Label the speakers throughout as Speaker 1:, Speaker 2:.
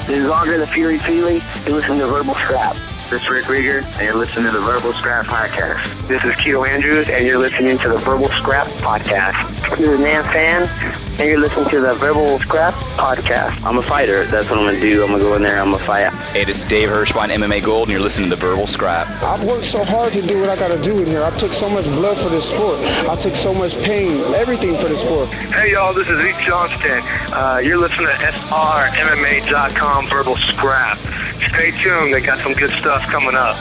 Speaker 1: This is Andre the Fury Feely. You're listening to Verbal Scrap.
Speaker 2: This is Rick Rieger, and you're listening to the Verbal Scrap Podcast.
Speaker 1: This is Keto Andrews, and you're listening to the Verbal Scrap Podcast. This is Nan Fan, and you're listening to the Verbal Scrap Podcast.
Speaker 3: I'm a fighter. That's what I'm going to do. I'm going to go in there. I'm going to fight.
Speaker 4: Hey, this is Dave Hirschbein, MMA Gold, and you're listening to the Verbal Scrap.
Speaker 5: I've worked so hard to do what I got to do in here. I took so much blood for this sport. I took so much pain, everything for the sport.
Speaker 6: Hey, y'all, this is Zeke Johnston. You're listening to SRMMA.com Verbal Scrap. Stay tuned. They got some good stuff coming up.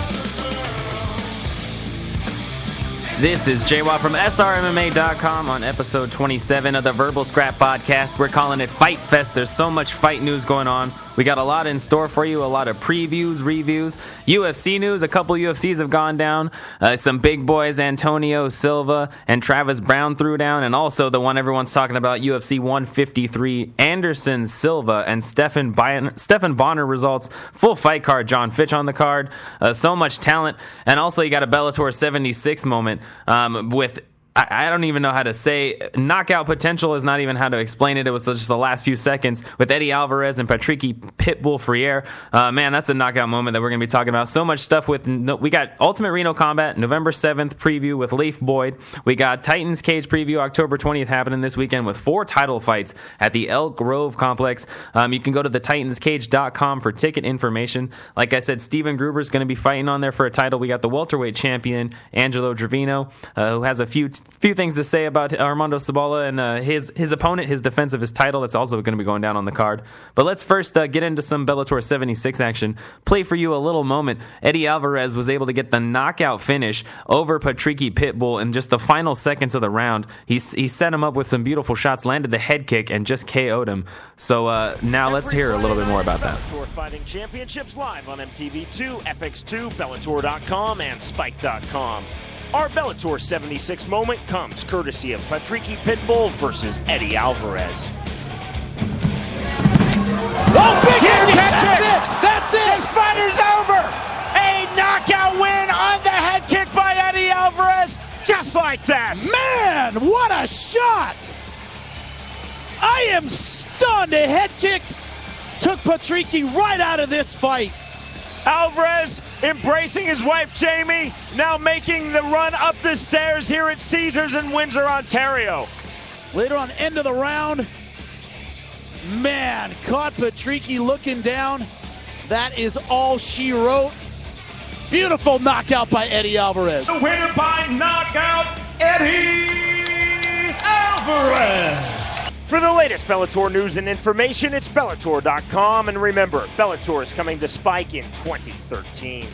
Speaker 7: This is J-Watt from SRMMA.com on episode 27 of the Verbal Scrap Podcast. We're calling it Fight Fest. There's so much fight news going on. We got a lot in store for you, a lot of previews, reviews, UFC news. A couple UFCs have gone down. Some big boys, Antonio Silva and Travis Brown threw down. And also the one everyone's talking about, UFC 153, Anderson Silva and Stephan Bonner results. Full fight card, John Fitch on the card. So much talent. And also you got a Bellator 76 moment with... I don't even know how to say. Knockout potential is not even how to explain it. It was just the last few seconds with Eddie Alvarez and Patricky Pitbull Freire. Man, that's a knockout moment that we're going to be talking about. So much stuff with... we got Ultimate Reno Combat, November 7th preview with Leif Boyd. We got Titans Cage preview, October 20th happening this weekend with 4 title fights at the Elk Grove Complex. You can go to thetitanscage.com for ticket information. Like I said, Steven Gruber is going to be fighting on there for a title. We got the welterweight champion, Angelo Trevino, who has a few things to say about Armando Sabala and his opponent, his defense of his title. That's also going to be going down on the card. But let's first get into some Bellator 76 action. Play for you a little moment. Eddie Alvarez was able to get the knockout finish over Patricky Pitbull in just the final seconds of the round. He set him up with some beautiful shots, landed the head kick, and just KO'd him. So now let's hear a little bit more about that.
Speaker 8: Bellator Fighting Championships live on MTV2, FX2, Bellator.com, and Spike.com. Our Bellator 76 moment comes courtesy of Patricky Pitbull versus Eddie Alvarez.
Speaker 9: Oh, big hit! That's it! That's it!
Speaker 8: This fight is over! A knockout win on the head kick by Eddie Alvarez, just like that!
Speaker 9: Man, what a shot! I am stunned. A head kick took Patricky right out of this fight.
Speaker 8: Alvarez embracing his wife, Jamie, now making the run up the stairs here at Caesars in Windsor, Ontario.
Speaker 9: Later on, end of the round, man, caught Patricky looking down. That is all she wrote. Beautiful knockout by Eddie Alvarez.
Speaker 8: The winner by knockout, Eddie Alvarez. For the latest Bellator news and information, it's Bellator.com. And remember, Bellator is coming to Spike in 2013.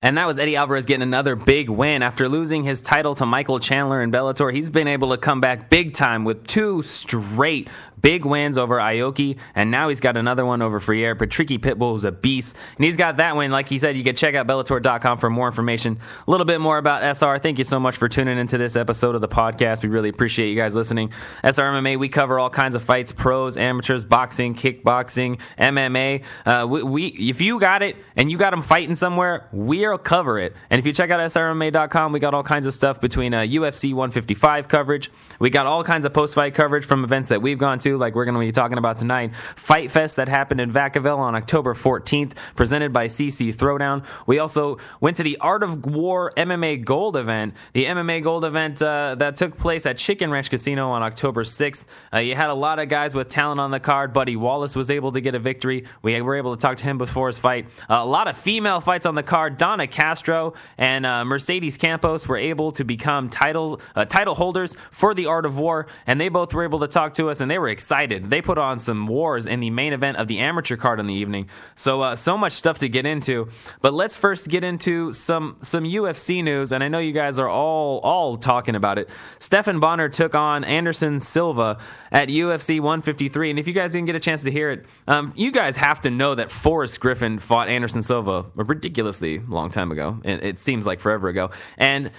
Speaker 7: And that was Eddie Alvarez getting another big win. After losing his title to Michael Chandler in Bellator, he's been able to come back big time with 2 straight big wins over Aoki, and now he's got another one over Freire. Patricky Pitbull, who's a beast, and he's got that win. Like he said, you can check out Bellator.com for more information, a little bit more about SR. Thank you so much for tuning into this episode of the podcast. We really appreciate you guys listening. SR MMA, we cover all kinds of fights, pros, amateurs, boxing, kickboxing, MMA. If you got it and you got them fighting somewhere, we'll cover it. And if you check out SRMMA.com, we got all kinds of stuff between UFC 155 coverage. We got all kinds of post-fight coverage from events that we've gone to, like we're going to be talking about tonight. Fight Fest that happened in Vacaville on October 14th, presented by CC Throwdown. We also went to the Art of War MMA Gold event, the MMA Gold event that took place at Chicken Ranch Casino on October 6th. You had a lot of guys with talent on the card. Buddy Wallace was able to get a victory. We were able to talk to him before his fight. A lot of female fights on the card. Dona Castro and Mercedez Campos were able to become title holders for the Art of War, and they both were able to talk to us, and they were excited. They put on some wars in the main event of the amateur card in the evening. So much stuff to get into. But let's first get into some UFC news, and I know you guys are all talking about it. Stephan Bonner took on Anderson Silva at UFC 153, and if you guys didn't get a chance to hear it, you guys have to know that Forrest Griffin fought Anderson Silva a ridiculously long time ago. It seems like forever ago. And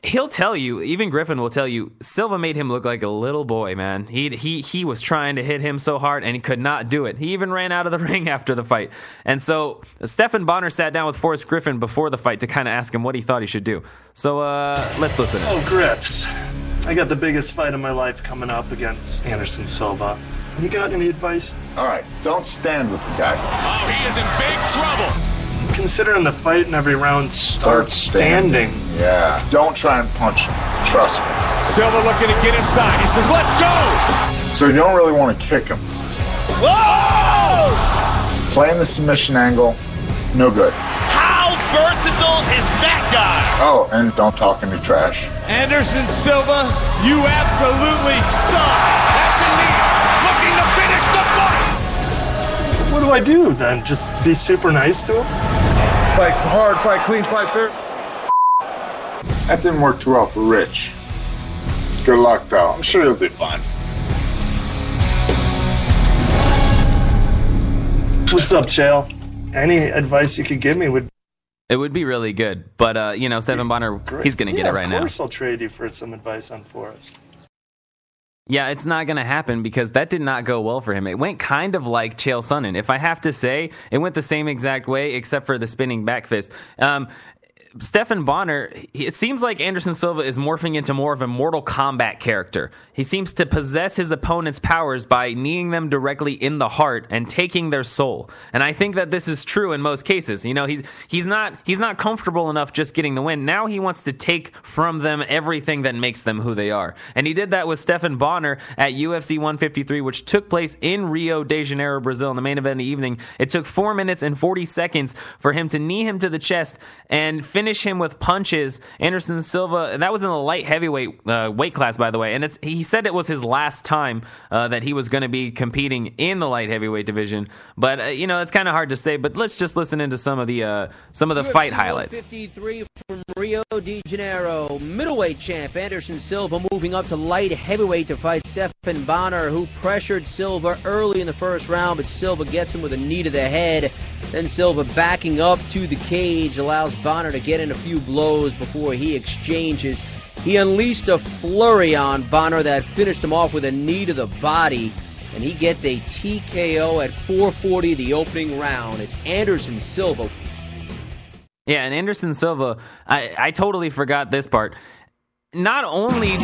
Speaker 7: he'll tell you, even Griffin will tell you, Silva made him look like a little boy, man. He was trying to hit him so hard, and he could not do it. He even ran out of the ring after the fight. And so Stephan Bonner sat down with Forrest Griffin before the fight to kind of ask him what he thought he should do. So let's listen.
Speaker 10: Oh, Griffs. I got the biggest fight of my life coming up against Anderson Silva. You got any advice?
Speaker 11: All right, don't stand with the guy.
Speaker 12: Oh, he is in big trouble.
Speaker 10: Considering the fight in every round starts standing.
Speaker 11: Yeah. Don't try and punch him. Trust me.
Speaker 8: Silva looking to get inside. He says, let's go.
Speaker 11: So you don't really want to kick him.
Speaker 8: Whoa!
Speaker 11: Playing the submission angle, no good.
Speaker 12: How versatile is that guy?
Speaker 11: Oh, and don't talk any trash.
Speaker 8: Anderson Silva, you absolutely suck. That's a knee. Looking to finish the fight.
Speaker 10: What do I do then? Just be super nice to him?
Speaker 11: Fight hard, fight clean, fight fair. That didn't work too well for Rich. Good luck, though. I'm sure he'll do fine.
Speaker 10: What's up, Chael? Any advice you could give me would...
Speaker 7: It would be really good, but Stephan Bonnar, he's going to get it right now.
Speaker 10: Of course I'll trade you for some advice on Forrest.
Speaker 7: Yeah, it's not going to happen because that did not go well for him. It went kind of like Chael Sonnen. If I have to say, it went the same exact way except for the spinning back fist. Stephan Bonnar, it seems like Anderson Silva is morphing into more of a Mortal Kombat character. He seems to possess his opponent's powers by kneeing them directly in the heart and taking their soul. And I think that this is true in most cases. You know, he's not comfortable enough just getting the win. Now he wants to take from them everything that makes them who they are. And he did that with Stephan Bonnar at UFC 153, which took place in Rio de Janeiro, Brazil, in the main event of the evening. It took 4 minutes and 40 seconds for him to knee him to the chest and finish him with punches. Anderson Silva, and that was in the light heavyweight weight class, by the way, and he said it was his last time that he was going to be competing in the light heavyweight division, but it's kind of hard to say. But let's just listen into some of the fight highlights.
Speaker 13: 53 from Rio de Janeiro, middleweight champ Anderson Silva moving up to light heavyweight to fight Stephan Bonnar, who pressured Silva early in the first round, but Silva gets him with a knee to the head. Then Silva backing up to the cage allows Bonnar to get in a few blows before he exchanges. He unleashed a flurry on Bonnar that finished him off with a knee to the body, and he gets a TKO at 4:40 the opening round. It's Anderson Silva.
Speaker 7: Yeah, and Anderson Silva, I totally forgot this part. Not only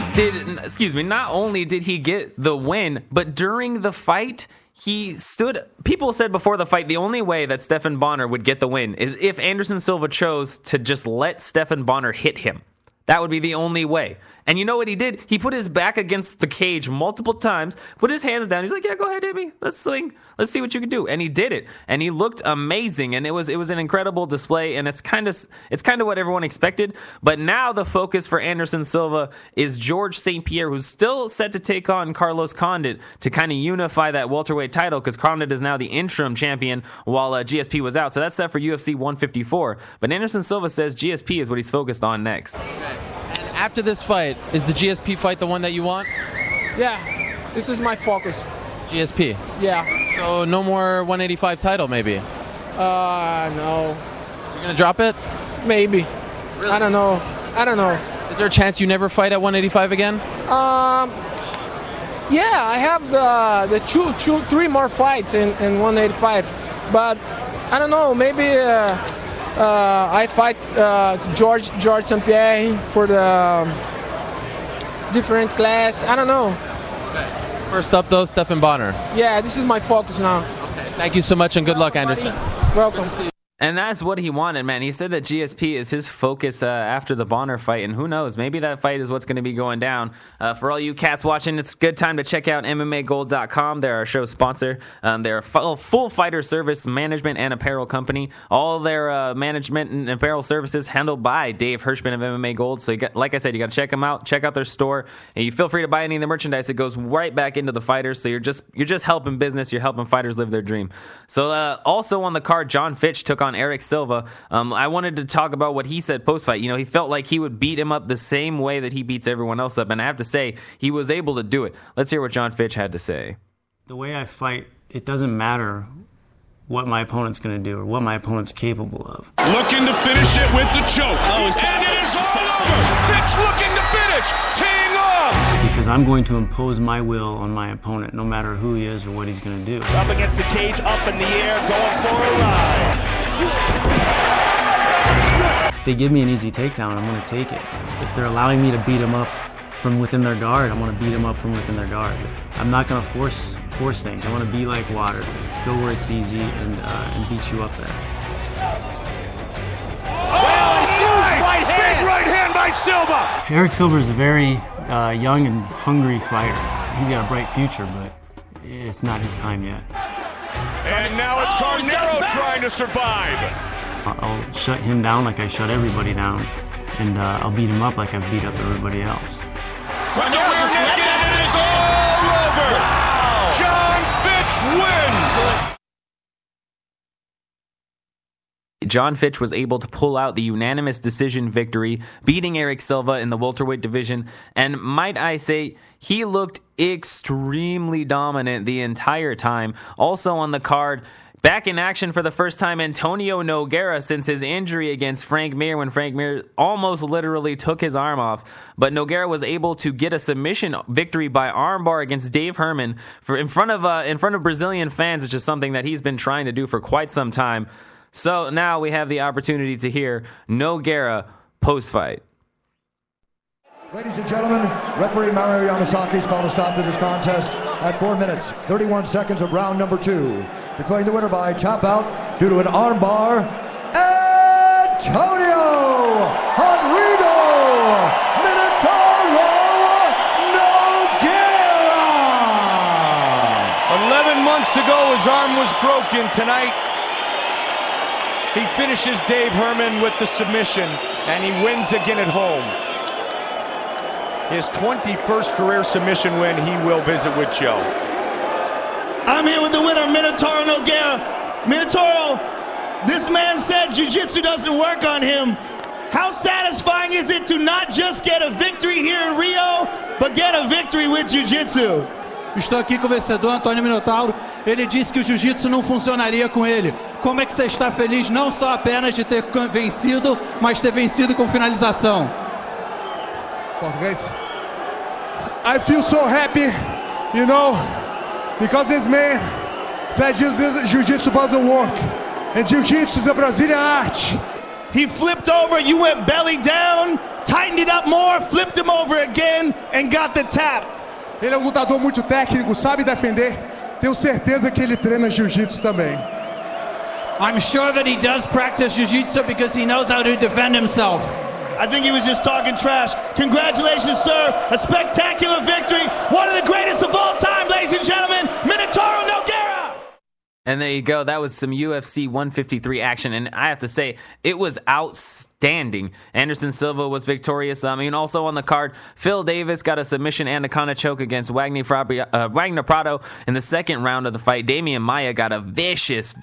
Speaker 7: did he get the win, but during the fight, he stood. People said before the fight the only way that Stephan Bonnar would get the win is if Anderson Silva chose to just let Stephan Bonnar hit him. That would be the only way. And you know what he did? He put his back against the cage multiple times, put his hands down. He's like, yeah, go ahead, hit me. Let's swing. Let's see what you can do. And he did it. And he looked amazing. And it was an incredible display. And it's kind of what everyone expected. But now the focus for Anderson Silva is George St. Pierre, who's still set to take on Carlos Condit to kind of unify that welterweight title, because Condit is now the interim champion while GSP was out. So that's set for UFC 154. But Anderson Silva says GSP is what he's focused on next.
Speaker 14: After this fight, is the GSP fight the one that you want?
Speaker 15: Yeah, this is my focus.
Speaker 14: GSP?
Speaker 15: Yeah.
Speaker 14: So no more 185 title, maybe?
Speaker 15: No.
Speaker 14: You're going to drop it?
Speaker 15: Maybe. Really? I don't know.
Speaker 14: Is there a chance you never fight at 185 again?
Speaker 15: Yeah, I have the three more fights in 185. But I don't know, maybe... I fight George St. Pierre for the different class. I don't know.
Speaker 14: Okay. First up, though, Stephan Bonnar.
Speaker 15: Yeah, this is my focus now.
Speaker 14: Okay. Thank you so much, and good luck, Anderson.
Speaker 15: Welcome.
Speaker 7: And that's what he wanted, man. He said that GSP is his focus after the Bonnar fight, and who knows, maybe that fight is what's going to be going down. For all you cats watching, it's a good time to check out MMAGold.com. They're our show sponsor. They're a full fighter service management and apparel company. All their management and apparel services handled by Dave Hirschman of MMA Gold. So, like I said, you got to check them out. Check out their store, and you feel free to buy any of the merchandise. It goes right back into the fighters. So you're just helping business. You're helping fighters live their dream. So also on the card, John Fitch took on Eric Silva. I wanted to talk about what he said post-fight. You know, he felt like he would beat him up the same way that he beats everyone else up, and I have to say, he was able to do it. Let's hear what John Fitch had to say.
Speaker 16: The way I fight, it doesn't matter what my opponent's going to do or what my opponent's capable of.
Speaker 12: Looking to finish it with the choke. And it is all over. Fitch looking to finish. Teeing off.
Speaker 16: Because I'm going to impose my will on my opponent, no matter who he is or what he's going to do.
Speaker 8: Up against the cage, up in the air, going for a ride.
Speaker 16: If they give me an easy takedown, I'm going to take it. If they're allowing me to beat them up from within their guard, I'm going to beat them up from within their guard. I'm not going to force force things. I want to be like water, go where it's easy, and beat you up there.
Speaker 8: Big right hand by Silva.
Speaker 16: Eric Silva is a very young and hungry fighter. He's got a bright future, but it's not his time yet.
Speaker 8: And now it's Carnero trying to survive.
Speaker 16: I'll shut him down like I shut everybody down, and I'll beat him up like I've beat up everybody else.
Speaker 8: Carnero just let it is all over. Wow. John Fitch wins.
Speaker 7: John Fitch was able to pull out the unanimous decision victory, beating Eric Silva in the welterweight division. And might I say, he looked extremely dominant the entire time. Also on the card, back in action for the first time, Antonio Nogueira since his injury against Frank Mir, when Frank Mir almost literally took his arm off. But Nogueira was able to get a submission victory by armbar against Dave Herman in front of Brazilian fans, which is something that he's been trying to do for quite some time. So now we have the opportunity to hear Nogueira post-fight.
Speaker 17: Ladies and gentlemen, referee Mario Yamasaki has called a stop to this contest at 4 minutes, 31 seconds of round number 2. Declaring the winner by tap out due to an armbar, Antonio Henrido Minotauro Nogueira!
Speaker 8: 11 months ago, his arm was broken. Tonight, he finishes Dave Herman with the submission, and he wins again at home. His 21st career submission win. He will visit with Joe.
Speaker 18: I'm here with the winner, Minotauro Nogueira. Minotauro, this man said jiu-jitsu doesn't work on him. How satisfying is it to not just get a victory here in Rio, but get a victory with jiu-jitsu?
Speaker 19: Estou aqui com o vencedor, Antônio Minotauro. Ele disse que o jiu-jitsu não funcionaria com ele. Como é que você está feliz não só apenas de ter vencido, mas ter vencido com finalização?
Speaker 20: Português. I feel so happy, you know, because this man said jiu-jitsu doesn't work. And jiu-jitsu is a Brazilian art.
Speaker 18: He flipped over, you went belly down, tightened it up more, flipped him over again, and got the tap.
Speaker 20: Ele é um lutador muito técnico, sabe defender. Tenho certeza que ele treina jiu-jitsu também.
Speaker 19: I'm sure that he does practice jiu-jitsu because he knows how to defend himself.
Speaker 18: I think he was just talking trash. Congratulations, sir. A spectacular victory. One of the greatest of all time, ladies and gentlemen, Minotauro Nogueira.
Speaker 7: And there you go. That was some UFC 153 action. And I have to say, it was outstanding. Anderson Silva was victorious. Also on the card, Phil Davis got a submission anaconda choke against Wagner Prado in the second round of the fight. Damian Maia got a vicious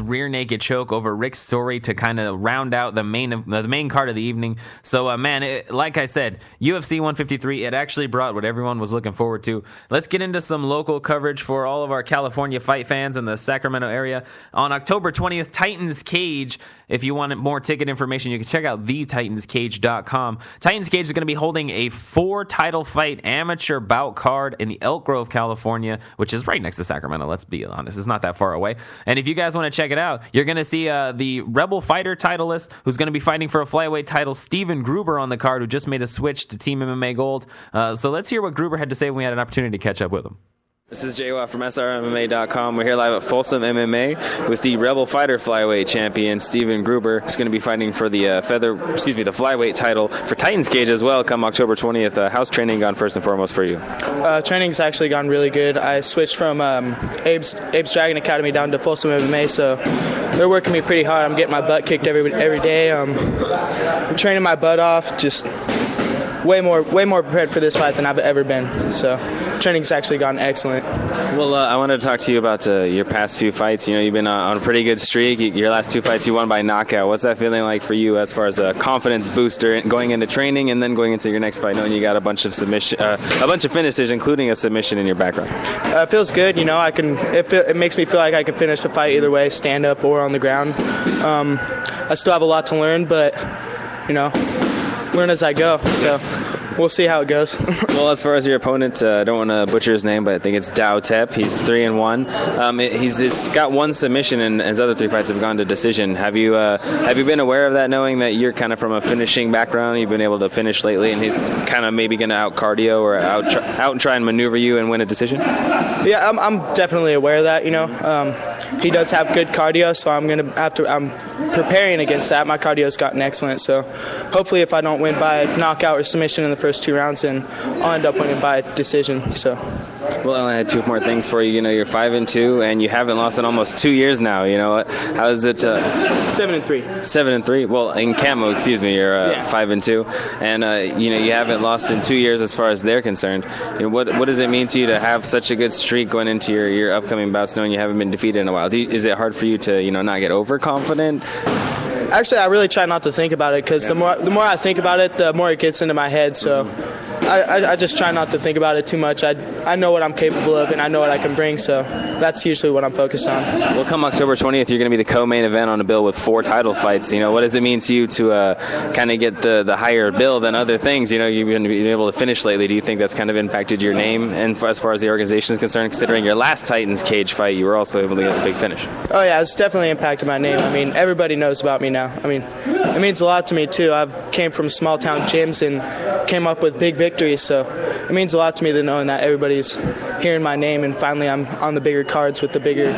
Speaker 7: rear naked choke over Rick Story to kind of round out the main card of the evening. So, like I said, UFC 153, it actually brought what everyone was looking forward to. Let's get into some local coverage for all of our California fight fans in the Sacramento area. On October 20th, Titans Cage. If you want more ticket information, you can check out thetitanscage.com. Titans Cage is going to be holding a 4-title fight amateur bout card in the Elk Grove, California, which is right next to Sacramento. Let's be honest, it's not that far away. And if you guys want to check it out, you're going to see the Rebel Fighter titleist who's going to be fighting for a flyweight title, Steven Gruber, on the card, who just made a switch to Team MMA Gold. So let's hear what Gruber had to say when we had an opportunity to catch up with him.
Speaker 21: This is JWA from SRMMA.com. We're here live at Folsom MMA with the Rebel Fighter flyweight champion, Steven Gruber, who's going to be fighting for the the flyweight title for Titans Cage as well come October 20th. How's training gone first and foremost for you?
Speaker 22: Training's actually gone really good. I switched from Abe's Dragon Academy down to Folsom MMA, so they're working me pretty hard. I'm getting my butt kicked every day. I'm training my butt off, just way more prepared for this fight than I've ever been. So training's actually gone excellent.
Speaker 21: Well, I wanted to talk to you about your past few fights. You know, you've been on a pretty good streak. Your last 2 fights you won by knockout. What's that feeling like for you as far as a confidence booster going into training and then going into your next fight, knowing you got a bunch of finishes, including a submission in your background?
Speaker 22: It feels good. You know, it makes me feel like I can finish the fight either way, stand up or on the ground. I still have a lot to learn, but you know, learn as I go. So we'll see how it goes.
Speaker 21: Well, as far as your opponent, I don't want to butcher his name, but I think it's Dao Tep. He's 3-1. He's got one submission, and his other 3 fights have gone to decision. Have you been aware of that, knowing that you're kind of from a finishing background? You've been able to finish lately, and he's kind of maybe going to out cardio or out and try and maneuver you and win a decision?
Speaker 22: Yeah, I'm definitely aware of that. He does have good cardio, so I'm preparing against that. My cardio's gotten excellent, so hopefully if I don't win by knockout or submission in the first 2 rounds, then I'll end up winning by decision. So.
Speaker 21: Well, I had 2 more things for you. You're 5-2, and you haven't lost in almost 2 years now. How is it?
Speaker 22: 7-3.
Speaker 21: 7-3. Well, in Camo, excuse me, you're 5-2, and you haven't lost in 2 years as far as they're concerned. What does it mean to you to have such a good streak going into your upcoming bouts, knowing you haven't been defeated in a while? Is it hard for you to not get overconfident?
Speaker 22: Actually, I really try not to think about it, because the more I think about it, the more it gets into my head. So. I just try not to think about it too much. I know what I'm capable of, and I know what I can bring, so that's usually what I'm focused on.
Speaker 21: Well, come October 20th, you're going to be the co-main event on a bill with 4 title fights. What does it mean to you to kind of get the higher bill than other things? You've been able to finish lately. Do you think that's kind of impacted your name? And as far as the organization is concerned, considering your last Titans cage fight, you were also able to get a big finish.
Speaker 22: Oh, yeah, it's definitely impacted my name. Everybody knows about me now. It means a lot to me, too. I came from small-town gyms and came up with big victories, so it means a lot to me to knowing that everybody's hearing my name, and finally I'm on the bigger cards with the bigger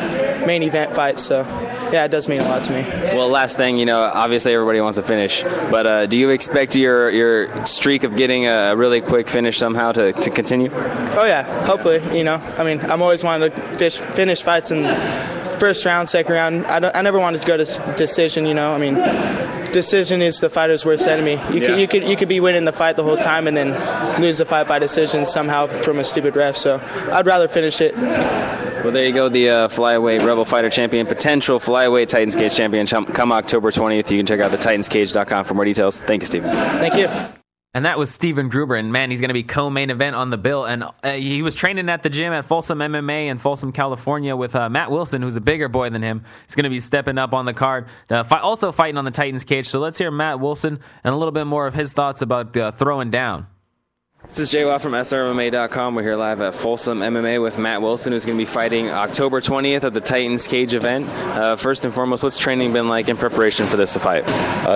Speaker 22: main event fights, so yeah, it does mean a lot to me.
Speaker 21: Well, last thing, obviously everybody wants to finish, but do you expect your streak of getting a really quick finish somehow to continue?
Speaker 22: Oh yeah, hopefully. I'm always wanting to finish fights in first round, second round. I never wanted to go to decision, decision is the fighter's worst enemy. You could be winning the fight the whole time and then lose the fight by decision somehow from a stupid ref. So I'd rather finish it.
Speaker 21: Well, there you go. The flyweight Rebel Fighter champion, potential flyweight Titans Cage champion, come October 20th. You can check out the TitansCage.com for more details. Thank you, Stephen.
Speaker 22: Thank you.
Speaker 7: And that was Stephen Gruber, and man, he's going to be co-main event on the bill. And he was training at the gym at Folsom MMA in Folsom, California with Matt Wilson, who's a bigger boy than him. He's going to be stepping up on the card, also fighting on the Titans Cage. So let's hear Matt Wilson and a little bit more of his thoughts about throwing down.
Speaker 21: This is Jay Watt from SRMMA.com. We're here live at Folsom MMA with Matt Wilson, who's going to be fighting October 20th at the Titans Cage event. First and foremost, what's training been like in preparation for this fight?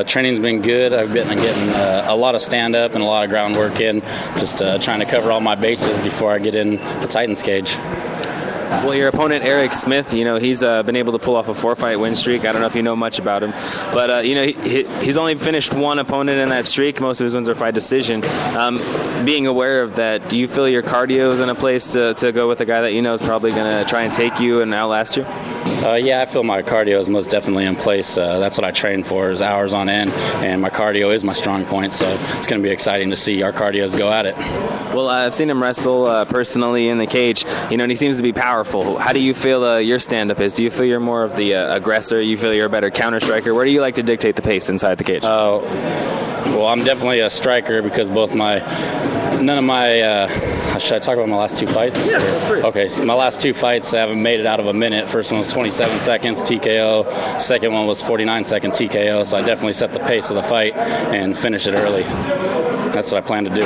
Speaker 1: Training's been good. I've been getting a lot of stand-up and a lot of groundwork in, just trying to cover all my bases before I get in the Titans Cage.
Speaker 21: Well, your opponent, Eric Smith, he's been able to pull off a 4-fight win streak. I don't know if you know much about him, but, he's only finished one opponent in that streak. Most of his wins are by decision. Being aware of that, do you feel your cardio is in a place to go with a guy that is probably going to try and take you and outlast you?
Speaker 1: Yeah, I feel my cardio is most definitely in place. That's what I train for, is hours on end, and my cardio is my strong point, so it's going to be exciting to see our cardios go at it.
Speaker 21: Well, I've seen him wrestle personally in the cage, and he seems to be powerful. How do you feel your stand-up is? Do you feel you're more of the aggressor? You feel you're a better counter-striker? Where do you like to dictate the pace inside the cage?
Speaker 1: Well, I'm definitely a striker because none of my should I talk about my last 2 fights?
Speaker 22: Yeah,
Speaker 1: okay, so my last 2 fights, I haven't made it out of a minute. First one was 27 seconds TKO. Second one was 49-second TKO. So I definitely set the pace of the fight and finish it early. That's what I plan to do.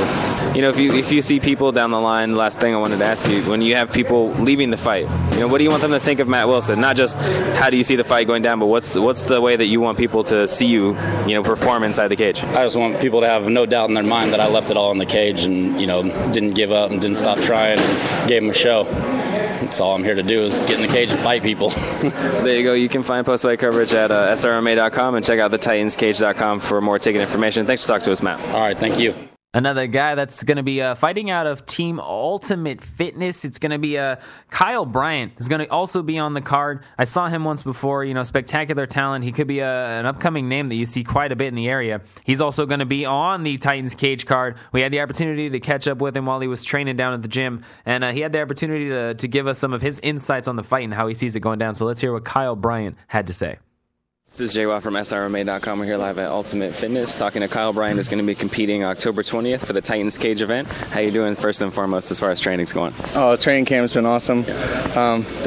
Speaker 21: If you see people down the line, the last thing I wanted to ask you, when you have people leaving the fight, what do you want them to think of Matt Wilson? Not just how do you see the fight going down, but what's the way that you want people to see you, perform inside the cage?
Speaker 1: I just want people to have no doubt in their mind that I left it all in the cage and, didn't give up and didn't stop trying and gave them a show. That's all I'm here to do, is get in the cage and fight people.
Speaker 21: There you go. You can find post-fight coverage at SRMA.com and check out the TitansCage.com for more ticket information. Thanks for talking to us, Matt.
Speaker 1: All right, thank you.
Speaker 7: Another guy that's going to be fighting out of Team Ultimate Fitness. It's going to be Kyle Bryant is going to also be on the card. I saw him once before, spectacular talent. He could be an upcoming name that you see quite a bit in the area. He's also going to be on the Titans Cage card. We had the opportunity to catch up with him while he was training down at the gym, and he had the opportunity to give us some of his insights on the fight and how he sees it going down. So let's hear what Kyle Bryant had to say.
Speaker 21: This is JWA from SRMA.com. We're here live at Ultimate Fitness talking to Kyle Bryant, who's going to be competing October 20th for the Titans Cage event. How you doing first and foremost as far as training's going?
Speaker 2: Oh, training camp's been awesome. Been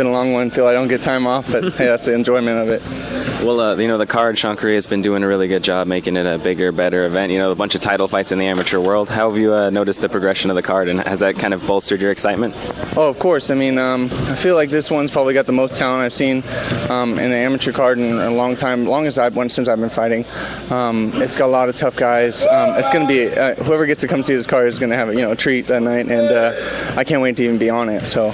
Speaker 2: a long one. Feel I don't get time off, but hey, that's the enjoyment of it.
Speaker 21: Well, the card, Sean Correa has been doing a really good job making it a bigger, better event. A bunch of title fights in the amateur world. How have you noticed the progression of the card, and has that kind of bolstered your excitement?
Speaker 2: Oh, of course. I mean, I feel like this one's probably got the most talent I've seen in the amateur card in a long time, since I've been fighting. It's got a lot of tough guys. It's going to be whoever gets to come see this card is going to have a treat that night, and I can't wait to even be on it. So.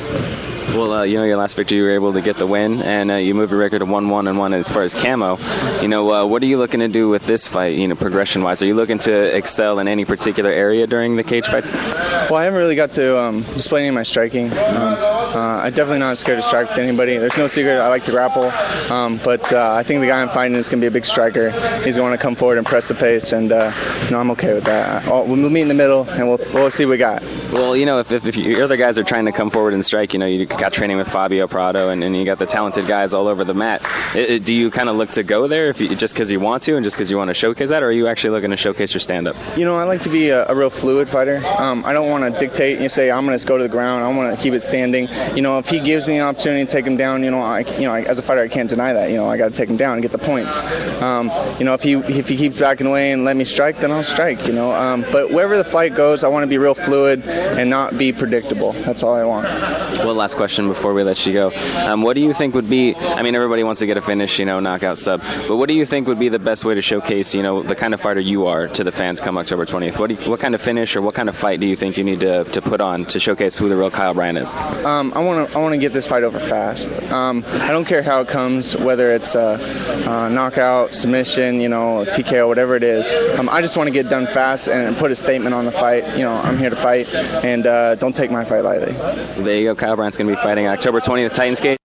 Speaker 21: Well, your last victory, you were able to get the win, and you moved your record to 1-1-1 as far as camo. What are you looking to do with this fight, progression-wise? Are you looking to excel in any particular area during the cage fights?
Speaker 2: Well, I haven't really got to display any of my striking. I'm definitely not scared to strike with anybody. There's no secret I like to grapple, but I think the guy I'm fighting is going to be a big striker. He's going to want to come forward and press the pace, and I'm okay with that. We'll meet in the middle, and we'll see what we got.
Speaker 21: Well, if your other guys are trying to come forward and strike, you got training with Fabio Prado, and you got the talented guys all over the mat. Do you kind of look to go there just because you want to and just because you want to showcase that, or are you actually looking to showcase your stand-up?
Speaker 2: I like to be a real fluid fighter. I don't want to dictate and say I'm going to go to the ground. I want to keep it standing. If he gives me an opportunity to take him down, I as a fighter I can't deny that. I got to take him down and get the points. If he keeps backing away and let me strike, then I'll strike. But wherever the fight goes, I want to be real fluid and not be predictable. That's all I want.
Speaker 21: Well, last question before we let you go. What do you think would be, everybody wants to get a finish, knockout sub, but what do you think would be the best way to showcase, the kind of fighter you are to the fans come October 20th? What kind of finish or what kind of fight do you think you need to put on to showcase who the real Kyle Bryant is?
Speaker 2: I want to get this fight over fast. I don't care how it comes, whether it's a knockout, submission, TKO, whatever it is. I just want to get done fast and put a statement on the fight. I'm here to fight, and don't take my fight lightly.
Speaker 21: There you go. Kyle Bryant's going to be fighting October 20th, Titans Cage.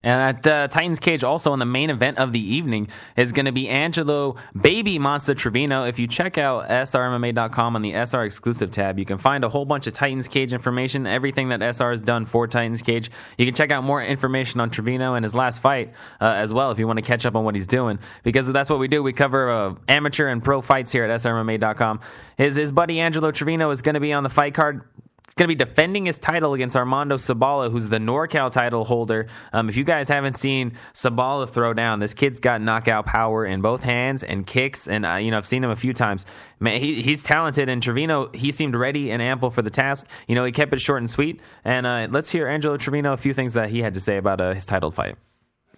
Speaker 7: And at Titans Cage, also in the main event of the evening, is going to be Angelo Baby Monster Trevino. If you check out SRMMA.com on the SR exclusive tab, you can find a whole bunch of Titans Cage information, everything that SR has done for Titans Cage. You can check out more information on Trevino and his last fight as well if you want to catch up on what he's doing, because that's what we do. We cover amateur and pro fights here at SRMMA.com. His buddy Angelo Trevino is going to be on the fight card. He's going to be defending his title against Armando Sabala, who's the NorCal title holder. If you guys haven't seen Sabala throw down, this kid's got knockout power in both hands and kicks, and I've seen him a few times. Man, he's talented, and Trevino, he seemed ready and ample for the task. He kept it short and sweet. And let's hear Angelo Trevino, a few things that he had to say about his title fight.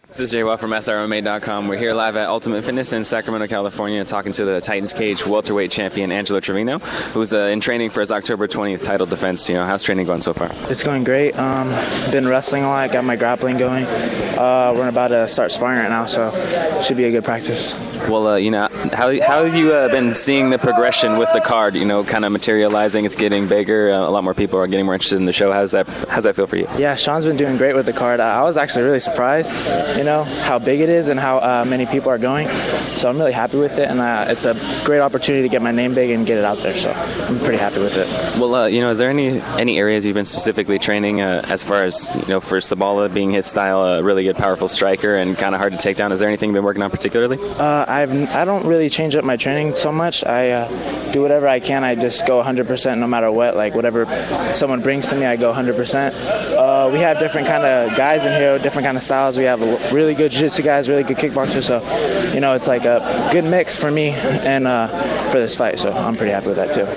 Speaker 21: This is JWA from SRMA.com. We're here live at Ultimate Fitness in Sacramento, California, talking to the Titans Cage welterweight champion Angelo Trevino, who's in training for his October 20th title defense. How's training going so far?
Speaker 3: It's going great. Been wrestling a lot, got my grappling going. We're about to start sparring right now, so it should be a good practice.
Speaker 21: Well, how have you been seeing the progression with the card? Kind of materializing. It's getting bigger. A lot more people are getting more interested in the show. How's that feel for you?
Speaker 3: Yeah, Sean's been doing great with the card. I was actually really surprised, how big it is and how many people are going. So I'm really happy with it, and it's a great opportunity to get my name big and get it out there. So I'm pretty happy with it.
Speaker 21: Well, is there any areas you've been specifically training as far as for Sabala being his style, a really good, powerful striker and kind of hard to take down? Is there anything you've been working on particularly?
Speaker 3: I don't really change up my training so much. I do whatever I can. I just go 100% no matter what. Like whatever someone brings to me, I go 100%. We have different kind of guys in here, different kind of styles. We have really good jiu-jitsu guys, really good kickboxers. So, it's like a good mix for me and for this fight. So I'm pretty happy with that too.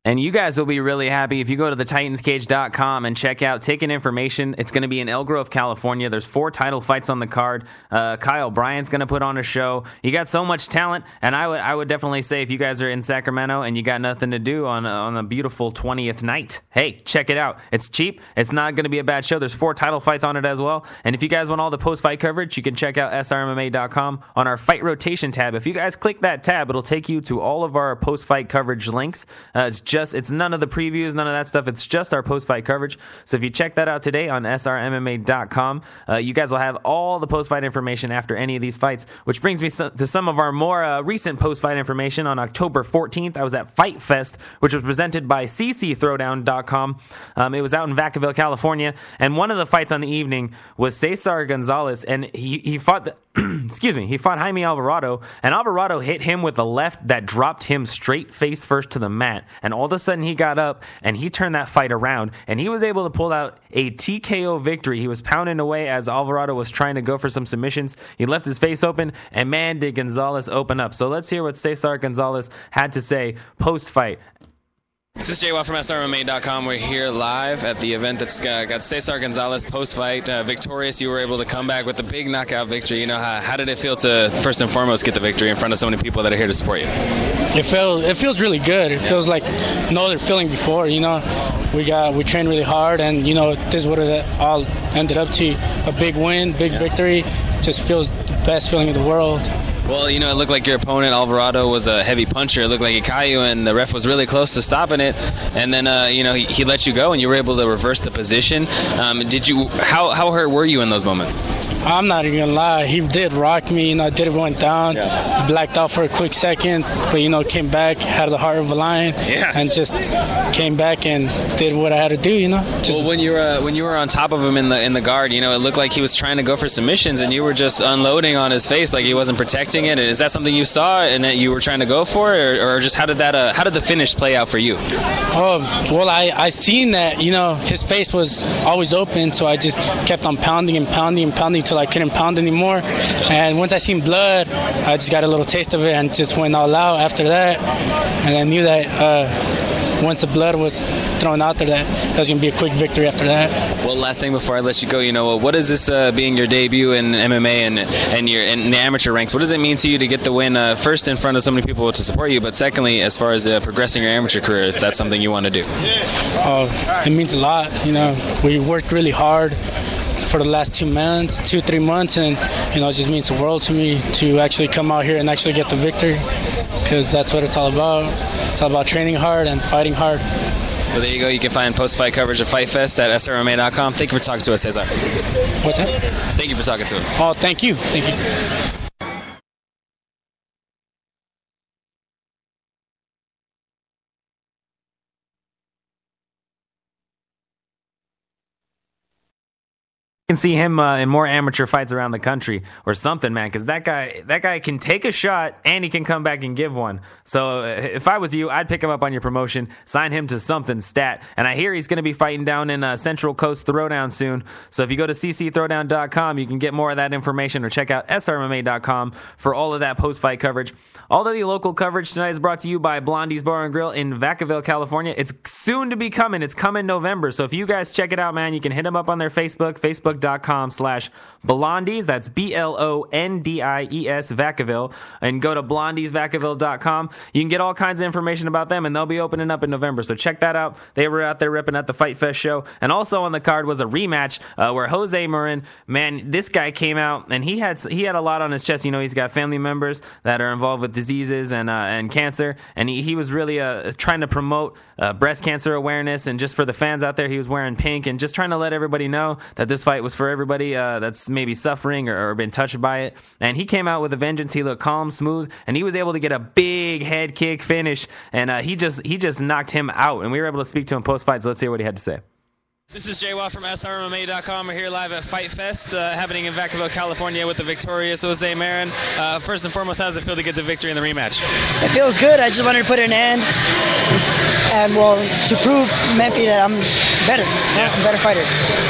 Speaker 7: And you guys will be really happy if you go to thetitanscage.com and check out ticket information. It's going to be in Elk Grove, California. There's 4 title fights on the card. Kyle Bryant's going to put on a show. You got so much talent, and I would definitely say if you guys are in Sacramento and you got nothing to do on a beautiful 20th night, hey, check it out. It's cheap. It's not going to be a bad show. There's 4 title fights on it as well. And if you guys want all the post-fight coverage, you can check out srmma.com on our fight rotation tab. If you guys click that tab, it'll take you to all of our post-fight coverage links. It's it's none of the previews, none of that stuff. It's just our post-fight coverage. So if you check that out today on srmma.com, you guys will have all the post-fight information after any of these fights, which brings me to some of our more recent post-fight information. On October 14th, I was at Fight Fest, which was presented by ccthrowdown.com. It was out in Vacaville, California, and one of the fights on the evening was Cesar Gonzalez, and he fought he fought Jaime Alvarado, and Alvarado hit him with a left that dropped him straight face first to the mat, and all of a sudden he got up and he turned that fight around, and he was able to pull out a TKO victory. He was pounding away as Alvarado was trying to go for some submissions. He left his face open, and man, did Gonzalez open up. So let's hear what Cesar Gonzalez had to say post-fight.
Speaker 21: This is JWA from SRMMA.com. We're here live at the event that's got Cesar Gonzalez post-fight victorious. You were able to come back with a big knockout victory. You know, how did it feel to first and foremost get the victory in front of so many people that are here to support you?
Speaker 4: It feels really good. It feels like no other feeling before. You know, we trained really hard, and you know, this is what it all ended up to. A big win, big victory. Just feels the best feeling in the world.
Speaker 21: Well, you know, it looked like your opponent, Alvarado, was a heavy puncher. It looked like he caught you, and the ref was really close to stopping it. And then, you know, he let you go, and you were able to reverse the position. How hurt were you in those moments?
Speaker 4: I'm not even gonna lie. He did rock me. You know, I did went down, blacked out for a quick second, but you know, came back, had the heart of a lion, and just came back and did what I had to do. You know.
Speaker 21: Well, when you were on top of him in the guard, you know, it looked like he was trying to go for submissions, and you were just unloading on his face like he wasn't protecting it. Is that something you saw and that you were trying to go for, or just how did the finish play out for you?
Speaker 4: Well, I seen that, you know, his face was always open, so I just kept on pounding till I couldn't pound anymore. And once I seen blood, I just got a little taste of it and just went all out after that. And I knew that once the blood was thrown out there, that it was going to be a quick victory after that.
Speaker 21: Well, last thing before I let you go, you know, what is this being your debut in MMA and you're in the amateur ranks? What does it mean to you to get the win first in front of so many people to support you, but secondly, as far as progressing your amateur career, if that's something you want to do?
Speaker 4: It means a lot. You know, we worked really hard for the last 3 months, and you know, it just means the world to me to actually come out here and actually get the victory, because that's what it's all about. It's all about training hard and fighting hard.
Speaker 21: Well, there you go. You can find post-fight coverage of Fight Fest at srma.com. Thank you for talking to us, Cesar.
Speaker 4: What's that?
Speaker 21: Thank you for talking to us.
Speaker 4: Oh, thank you. Thank you.
Speaker 7: Can see him in more amateur fights around the country or something, man, because that guy can take a shot and he can come back and give one. So if I was you, I'd pick him up on your promotion, sign him to something stat. And I hear he's going to be fighting down in Central Coast Throwdown soon. So if you go to ccthrowdown.com, you can get more of that information, or check out srmma.com for all of that post-fight coverage. All of the local coverage tonight is brought to you by Blondie's Bar and Grill in Vacaville, California. It's soon to be coming. It's coming November. So if you guys check it out, man, you can hit them up on their Facebook.com/Blondies. That's BLONDIES Vacaville. And go to blondiesvacaville.com. You can get all kinds of information about them, and they'll be opening up in November. So check that out. They were out there ripping at the Fight Fest show. And also on the card was a rematch where Jose Marin, man, this guy came out, and he had a lot on his chest. You know, he's got family members that are involved with diseases and cancer, and he was really trying to promote breast cancer awareness, and just for the fans out there, he was wearing pink and just trying to let everybody know that this fight was for everybody that's maybe suffering or been touched by it. And he came out with a vengeance. He looked calm, smooth, and he was able to get a big head kick finish, and he just knocked him out, and we were able to speak to him post-fight, so let's hear what he had to say.
Speaker 21: This is JWA from SRMMA.com. We're here live at Fight Fest, happening in Vacaville, California, with the victorious Jose Marin. First and foremost, how does it feel to get the victory in the rematch?
Speaker 5: It feels good. I just wanted to put an end, and to prove Memphis that I'm better. I'm a better fighter.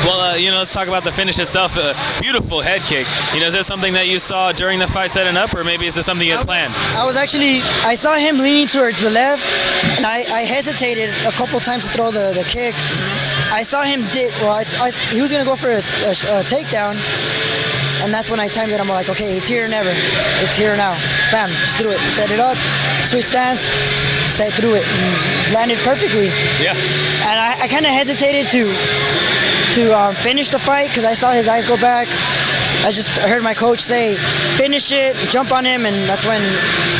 Speaker 21: Well, you know, let's talk about the finish itself. Beautiful head kick. You know, is that something that you saw during the fight setting up, or maybe is this something you had planned?
Speaker 5: I saw him leaning towards the left, and I hesitated a couple times to throw the kick. I saw him he was going to go for a takedown, and that's when I timed it. I'm like, okay, it's here or never. It's here now. Bam, just threw it. Set it up, switch stance, set through it, and landed perfectly.
Speaker 21: Yeah.
Speaker 5: And I kind of hesitated to finish the fight because I saw his eyes go back, I just heard my coach say, finish it, jump on him, and that's when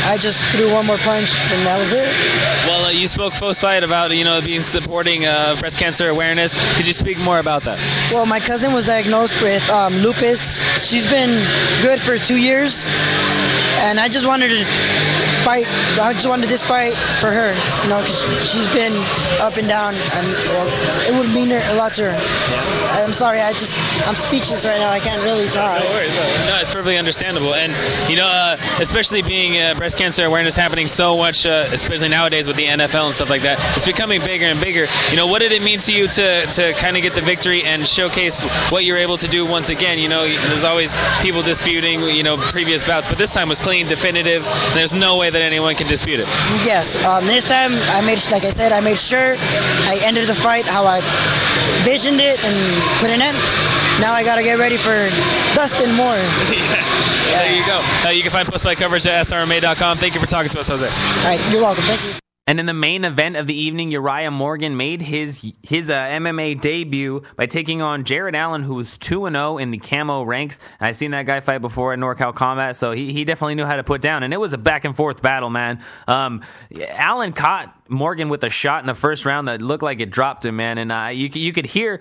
Speaker 5: I just threw one more punch, and that was it.
Speaker 21: Well, you spoke post-fight about, being supporting breast cancer awareness. Could you speak more about that?
Speaker 5: Well, my cousin was diagnosed with lupus. She's been good for 2 years, and I just wanted to fight. I just wanted this fight for her, because she's been up and down, and it would mean a lot to her. Yeah. I'm sorry, I'm speechless right now. I can't really talk.
Speaker 21: No worries. No, it's perfectly understandable. And, especially being breast cancer awareness happening so much, especially nowadays with the NFL and stuff like that, it's becoming bigger and bigger. What did it mean to you to kind of get the victory and showcase what you're able to do once again? There's always people disputing, previous bouts, but this time was clean, definitive, and there's no way that anyone can dispute it.
Speaker 5: Yes. This time, I made sure I ended the fight how I visioned it and put an end. Now I got to get ready for Dustin Moore.
Speaker 21: There you go. You can find post-fight coverage at srma.com. Thank you for talking to us, Jose.
Speaker 5: All right, you're welcome. Thank you.
Speaker 7: And in the main event of the evening, Urijah Morgan made his MMA debut by taking on Jared Allen, who was 2-0 in the camo ranks. I've seen that guy fight before in NorCal Combat, so he definitely knew how to put down. And it was a back-and-forth battle, man. Allen caught Morgan with a shot in the first round that looked like it dropped him, man. And you could hear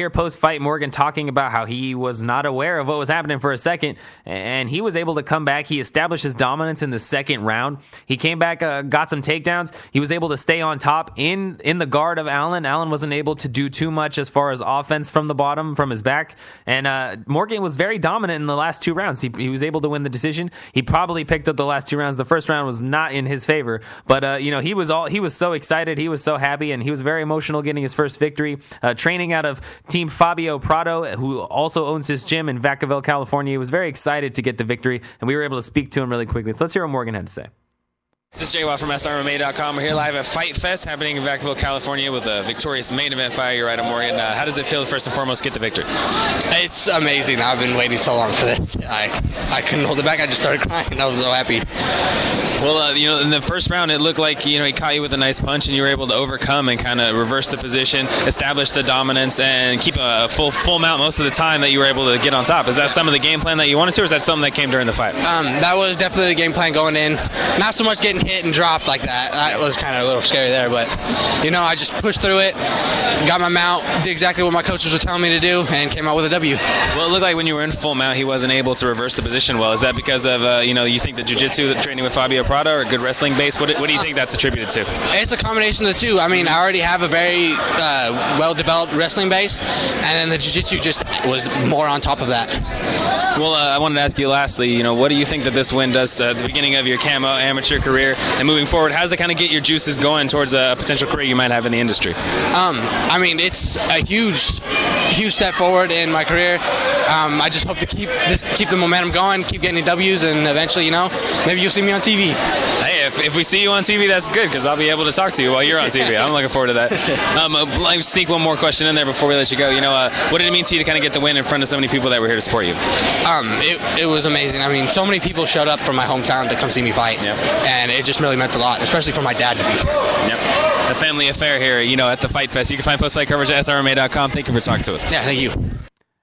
Speaker 7: post-fight Morgan talking about how he was not aware of what was happening for a second, and he was able to come back. He established his dominance in the second round. He came back, got some takedowns. He was able to stay on top in the guard of Allen. Allen wasn't able to do too much as far as offense from the bottom, from his back. And Morgan was very dominant in the last 2 rounds. He was able to win the decision. He probably picked up the last 2 rounds. The first round was not in his favor, but he was so excited. He was so happy, and he was very emotional getting his first victory. Training out of Team Fabio Prado, who also owns his gym in Vacaville, California. He was very excited to get the victory, and we were able to speak to him really quickly. So let's hear what Morgan had to say.
Speaker 21: This is Jay Watt from SRMA.com. We're here live at Fight Fest happening in Vacaville, California with a victorious main event fighter, Urijah Morgan. How does it feel, first and foremost, get the victory?
Speaker 6: It's amazing. I've been waiting so long for this. I couldn't hold it back. I just started crying. I was so happy.
Speaker 21: Well, in the first round, it looked like, he caught you with a nice punch, and you were able to overcome and kind of reverse the position, establish the dominance, and keep a full mount most of the time that you were able to get on top. Is that some of the game plan that you wanted to, or is that something that came during the fight?
Speaker 6: That was definitely the game plan going in. Not so much getting hit and dropped like that. That was kind of a little scary there, but, I just pushed through it, got my mount, did exactly what my coaches were telling me to do, and came out with a W.
Speaker 21: Well, it looked like when you were in full mount, he wasn't able to reverse the position well. Is that because of, you think the jiu-jitsu training with Fabio Prado or a good wrestling base? What do you think that's attributed to?
Speaker 6: It's a combination of the two. I mean, I already have a very well-developed wrestling base, and then the jiu-jitsu just was more on top of that.
Speaker 21: Well, I wanted to ask you lastly, what do you think that this win does at the beginning of your camo amateur career and moving forward? How does it kind of get your juices going towards a potential career you might have in the industry?
Speaker 6: I mean, it's a huge step forward in my career. I just hope to keep the momentum going, keep getting W's, and eventually, maybe you'll see me on TV.
Speaker 21: Hey, if we see you on TV, that's good, because I'll be able to talk to you while you're on TV. I'm looking forward to that. Let me sneak one more question in there before we let you go. What did it mean to you to kind of get the win in front of so many people that were here to support you?
Speaker 6: It was amazing. I mean, so many people showed up from my hometown to come see me fight, and it just really meant a lot, especially for my dad to be here.
Speaker 21: Yep. A family affair here, at the Fight Fest. You can find post-fight coverage at srma.com. Thank you for talking to us.
Speaker 6: Yeah, thank you.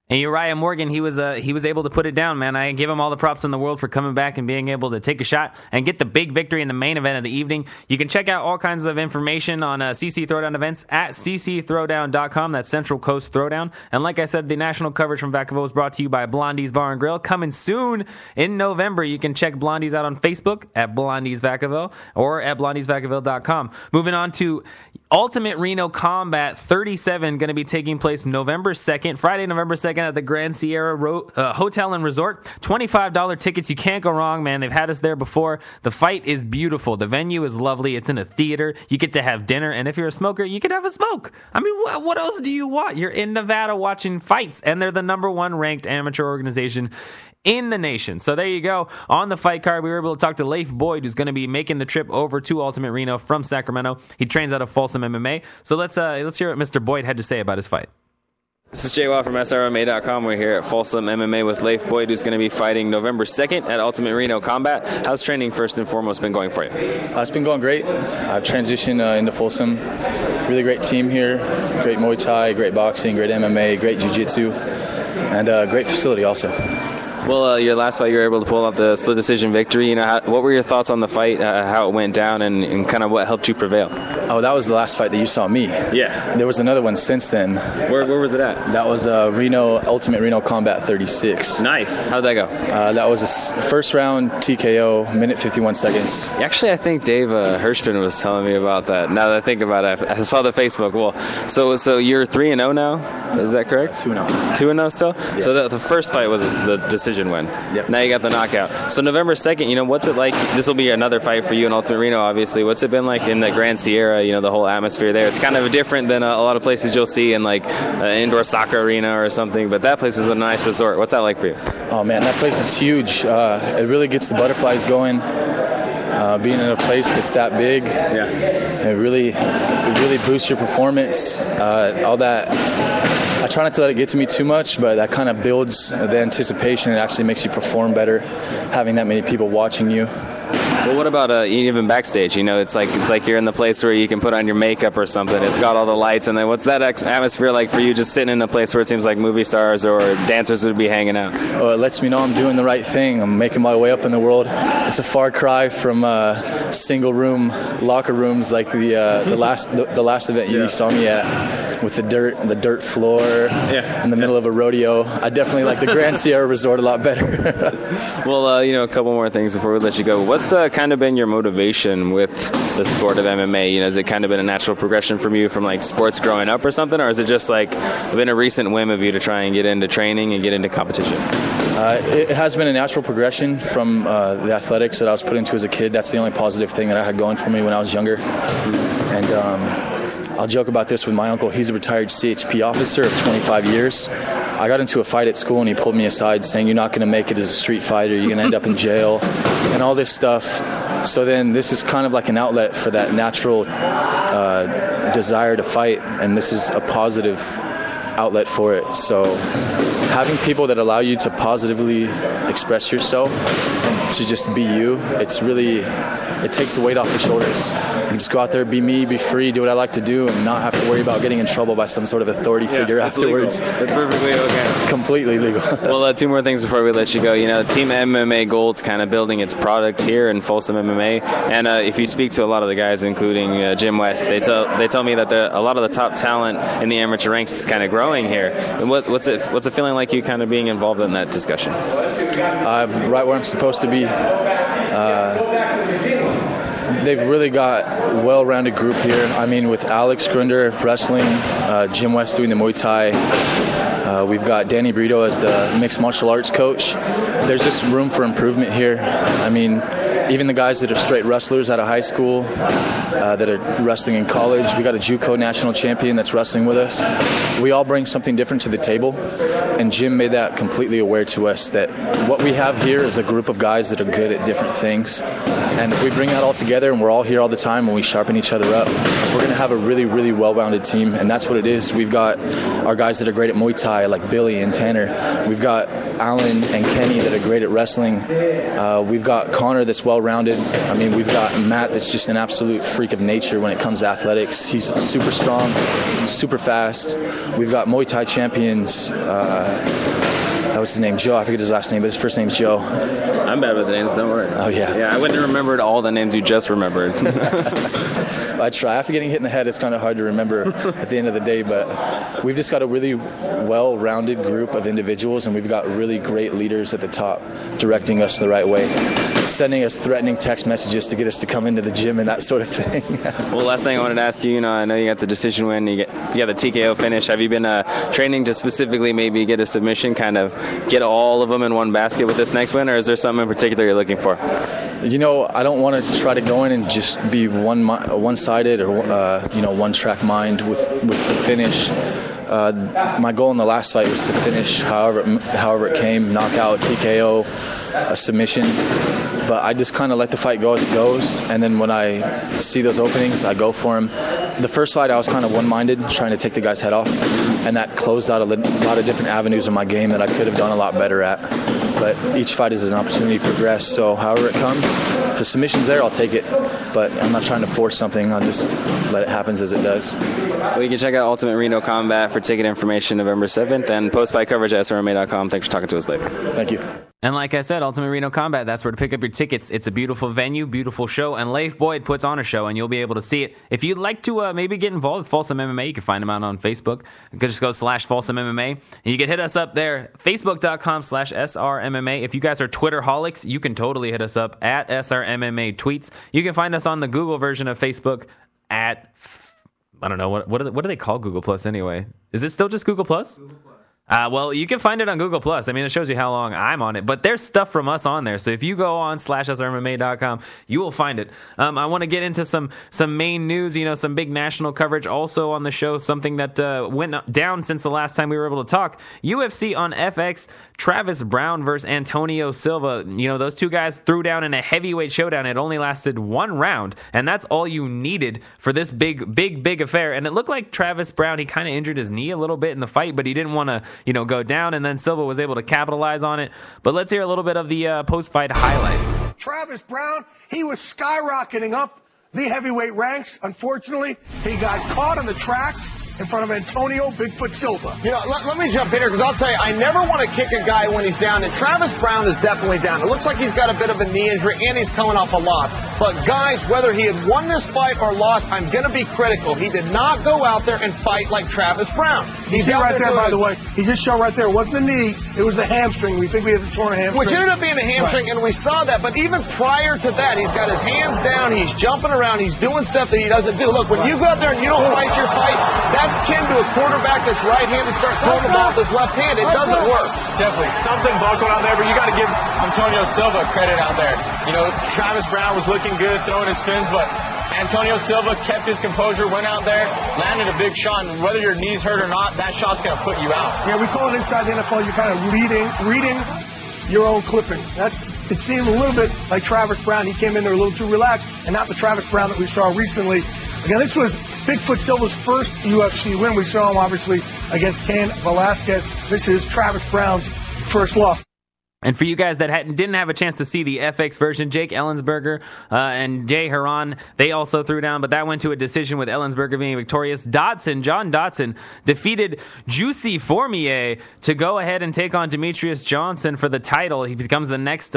Speaker 7: And Urijah Morgan, he was able to put it down, man. I give him all the props in the world for coming back and being able to take a shot and get the big victory in the main event of the evening. You can check out all kinds of information on CC Throwdown events at ccthrowdown.com. That's Central Coast Throwdown. And like I said, the national coverage from Vacaville was brought to you by Blondie's Bar and Grill. Coming soon in November. You can check Blondie's out on Facebook at Blondie's Vacaville or at blondiesvacaville.com. Moving on to Ultimate Reno Combat 37, going to be taking place November 2nd, Friday, November 2nd at the Grand Sierra Hotel and Resort. $25 tickets. You can't go wrong, man. They've had us there before. The fight is beautiful. The venue is lovely. It's in a theater. You get to have dinner, and if you're a smoker, you can have a smoke. I mean, what else do you want? You're in Nevada watching fights, and they're the #1 ranked amateur organization in the nation. So there you go. On the fight card, we were able to talk to Leif Boyd, who's going to be making the trip over to Ultimate Reno from Sacramento. He trains out of Folsom MMA. So let's hear what Mr. Boyd had to say about his fight.
Speaker 21: This is Jay Watt from SRMA.com. We're here at Folsom MMA with Leif Boyd, who's going to be fighting November 2nd at Ultimate Reno Combat. How's training, first and foremost, been going for you?
Speaker 9: It's been going great. I've transitioned into Folsom. Really great team here. Great Muay Thai, great boxing, great MMA, great Jiu-Jitsu, and great facility also.
Speaker 21: Well, your last fight, you were able to pull out the split decision victory. What were your thoughts on the fight, how it went down, and kind of what helped you prevail?
Speaker 10: Oh, that was the last fight that you saw me.
Speaker 21: Yeah.
Speaker 10: There was another one since then.
Speaker 21: Where was it at?
Speaker 10: That was Ultimate Reno Combat 36.
Speaker 21: Nice. How'd that go?
Speaker 10: That was a first round TKO, minute 51 seconds.
Speaker 21: Actually, I think Dave Hirschman was telling me about that. Now that I think about it, I saw the Facebook. Well, so you're 3-0 now? Is that correct?
Speaker 10: 2-0.
Speaker 21: 2-0 still?
Speaker 10: Yeah.
Speaker 21: So the first fight was the decision win.
Speaker 10: Yep.
Speaker 21: Now you got the knockout. So November 2nd, what's it like? This will be another fight for you in Ultimate Reno, obviously. What's it been like in the Grand Sierra, the whole atmosphere there? It's kind of different than a lot of places you'll see in like an indoor soccer arena or something, but that place is a nice resort. What's that like for you?
Speaker 10: Oh man, that place is huge. It really gets the butterflies going. Being in a place that's that big, it really boosts your performance. All that. I try not to let it get to me too much, but that kind of builds the anticipation. It actually makes you perform better, having that many people watching you.
Speaker 21: Well, what about even backstage? It's like you're in the place where you can put on your makeup or something. It's got all the lights, and then what's that atmosphere like for you? Just sitting in a place where it seems like movie stars or dancers would be hanging out.
Speaker 10: Oh, it lets me know I'm doing the right thing. I'm making my way up in the world. It's a far cry from single room locker rooms like the last event you saw me at, with the dirt floor in the middle of a rodeo. I definitely like the Grand Sierra Resort a lot better.
Speaker 21: Well, a couple more things before we let you go. What's kind of been your motivation with the sport of MMA? Has it kind of been a natural progression from you from like sports growing up or something, or is it just like been a recent whim of you to try and get into training and get into competition?
Speaker 10: It has been a natural progression from the athletics that I was put into as a kid. That's the only positive thing that I had going for me when I was younger. And I'll joke about this with my uncle. He's a retired CHP officer of 25 years. I got into a fight at school and he pulled me aside saying, "You're not going to make it as a street fighter. You're going to end up in jail," and all this stuff. So then this is kind of like an outlet for that natural desire to fight, and this is a positive outlet for it. So having people that allow you to positively express yourself and to just be you, it takes the weight off your shoulders. You can just go out there, be me, be free, do what I like to do, and not have to worry about getting in trouble by some sort of authority figure afterwards.
Speaker 21: Legal. That's perfectly okay.
Speaker 10: Completely legal.
Speaker 21: Well, two more things before we let you go. Team MMA Gold's kind of building its product here in Folsom MMA, and if you speak to a lot of the guys, including Jim West, they tell me that a lot of the top talent in the amateur ranks is kind of growing here. And what's it feeling like you kind of being involved in that discussion?
Speaker 10: I'm right where I'm supposed to be. They've really got a well-rounded group here. I mean, with Alex Grunder wrestling, Jim West doing the Muay Thai, we've got Danny Brito as the mixed martial arts coach. There's just room for improvement here. I mean, even the guys that are straight wrestlers out of high school, that are wrestling in college. We got a JUCO national champion that's wrestling with us. We all bring something different to the table, and Jim made that completely aware to us that what we have here is a group of guys that are good at different things. And if we bring that all together and we're all here all the time and we sharpen each other up, we're going to have a really, really well-rounded team, and that's what it is. We've got our guys that are great at Muay Thai, like Billy and Tanner. We've got Alan and Kenny that are great at wrestling. We've got Connor that's well-rounded. I mean, we've got Matt that's just an absolute freak of nature when it comes to athletics. He's super strong, super fast. We've got Muay Thai champions. What's his name? Joe. I forget his last name, but his first name's Joe.
Speaker 21: I'm bad with the names, don't worry.
Speaker 10: Oh, yeah.
Speaker 21: Yeah, I wouldn't have remembered all the names you just remembered.
Speaker 10: I try. After getting hit in the head, it's kind of hard to remember at the end of the day, but we've just got a really well-rounded group of individuals, and we've got really great leaders at the top directing us the right way, sending us threatening text messages to get us to come into the gym and that sort of thing.
Speaker 21: Well, last thing I wanted to ask you, I know you got the decision win, you got the TKO finish. Have you been training to specifically maybe get a submission, kind of get all of them in one basket with this next win, or is there something in particular you're looking for?
Speaker 10: I don't want to try to go in and just be one-sided or one-track mind with the finish. My goal in the last fight was to finish however it came, knockout, TKO, a submission. But I just kind of let the fight go as it goes, and then when I see those openings, I go for them. The first fight, I was kind of one-minded, trying to take the guy's head off, and that closed out a lot of different avenues in my game that I could have done a lot better at. But each fight is an opportunity to progress, so however it comes, if the submission's there, I'll take it. But I'm not trying to force something, I'll just let it happen as it does.
Speaker 21: Well, you can check out Ultimate Reno Combat for ticket information November 7th, and post-fight coverage at SRMA.com. Thanks for talking to us, Leif.
Speaker 10: Thank you.
Speaker 7: And like I said, Ultimate Reno Combat, that's where to pick up your tickets. It's a beautiful venue, beautiful show, and Leif Boyd puts on a show, and you'll be able to see it. If you'd like to maybe get involved with Folsom MMA, you can find them out on Facebook. You can just go /Folsom MMA, and you can hit us up there, facebook.com/SRMMA. If you guys are Twitterholics, you can totally hit us up at SRMMA Tweets. You can find us on the Google version of Facebook at, I don't know, what do they call Google Plus anyway? Is it still just Google Plus? Google Plus. Well, you can find it on Google+. I mean, it shows you how long I'm on it. But there's stuff from us on there. So if you go on /SRMMA.com, you will find it. I want to get into some main news, some big national coverage also on the show, something that went down since the last time we were able to talk. UFC on FX, Travis Browne versus Antonio Silva. Those two guys threw down in a heavyweight showdown. It only lasted 1 round, and that's all you needed for this big affair. And it looked like Travis Browne, he kind of injured his knee a little bit in the fight, but he didn't want to go down, and then Silva was able to capitalize on it. But let's hear a little bit of the post-fight highlights.
Speaker 11: Travis Browne, he was skyrocketing up the heavyweight ranks. Unfortunately, he got caught on the tracks in front of Antonio Bigfoot Silva.
Speaker 13: Let me jump in here, because I'll tell you, I never want to kick a guy when he's down, and Travis Browne is definitely down. It looks like he's got a bit of a knee injury, and he's coming off a loss. But guys, whether he had won this fight or lost, I'm going to be critical. He did not go out there and fight like Travis Browne.
Speaker 11: You see right there, by the way, he just showed right there. It wasn't the knee, it was the hamstring. We think we had a torn hamstring.
Speaker 13: Which ended up being a hamstring, right. And we saw that. But even prior to that, he's got his hands down, he's jumping around, he's doing stuff that he doesn't do. Look, when you go out there and you don't fight your fight, that's kin to a quarterback that's right-handed start throwing the ball with his left hand. It doesn't work.
Speaker 23: Definitely. Something buckled out there, but you got to give Antonio Silva credit out there. Travis Browne was looking good throwing his spins, but Antonio Silva kept his composure, went out there, landed a big shot, and whether your knee's hurt or not, that shot's going to put you out.
Speaker 11: Yeah, we call it inside the NFL, you're kind of reading your own clippings. It seemed a little bit like Travis Browne. He came in there a little too relaxed, and not the Travis Browne that we saw recently. Again, this was Bigfoot Silva's first UFC win. We saw him, obviously, against Cain Velasquez. This is Travis Browne's first loss.
Speaker 7: And for you guys that didn't have a chance to see the FX version, Jake Ellensberger and Jay Haran, they also threw down, but that went to a decision with Ellensberger being victorious. John Dodson, defeated Juicy Formier to go ahead and take on Demetrius Johnson for the title. He becomes the next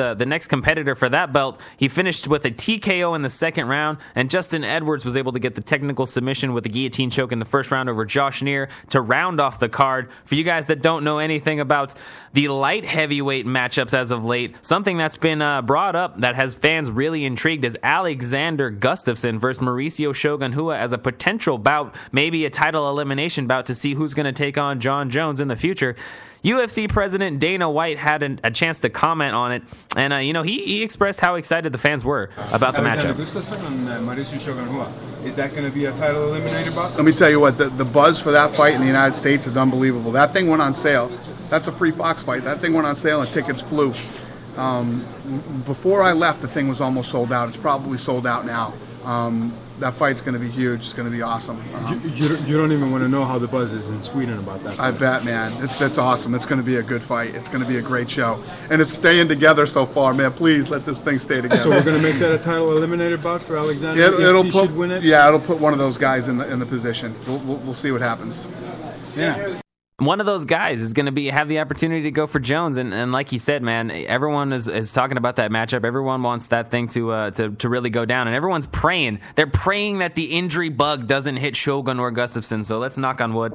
Speaker 7: competitor for that belt. He finished with a TKO in the second round, and Justin Edwards was able to get the technical submission with the guillotine choke in the first round over Josh Neer to round off the card. For you guys that don't know anything about the light heavyweight matchups as of late, something that's been brought up that has fans really intrigued is Alexander Gustafsson versus Mauricio Shogun Rua as a potential bout, maybe a title elimination bout to see who's going to take on John Jones in the future. UFC President Dana White had a chance to comment on it, and he expressed how excited the fans were about the matchup.
Speaker 24: Gustafsson and Mauricio Shogun Rua. Is that going to be a title eliminator bout?
Speaker 25: Let me tell you what, the buzz for that fight in the United States is unbelievable. That thing went on sale. That's a free Fox fight. That thing went on sale and tickets flew. Before I left, the thing was almost sold out. It's probably sold out now. That fight's going to be huge. It's going to be awesome.
Speaker 24: You don't even want to know how the buzz is in Sweden about that fight.
Speaker 25: I bet, man. It's awesome. It's going to be a good fight. It's going to be a great show. And it's staying together so far, man. Please let this thing stay together.
Speaker 24: So we're going to make that a title eliminator bout for Alexander?
Speaker 25: Should
Speaker 24: win it?
Speaker 25: Yeah, it'll put one of those guys in the position. We'll see what happens.
Speaker 24: Yeah.
Speaker 7: One of those guys is going to have the opportunity to go for Jones, and like he said, man, everyone is talking about that matchup. Everyone wants that thing to really go down, and everyone's praying. They're praying that the injury bug doesn't hit Shogun or Gustafsson. So let's knock on wood.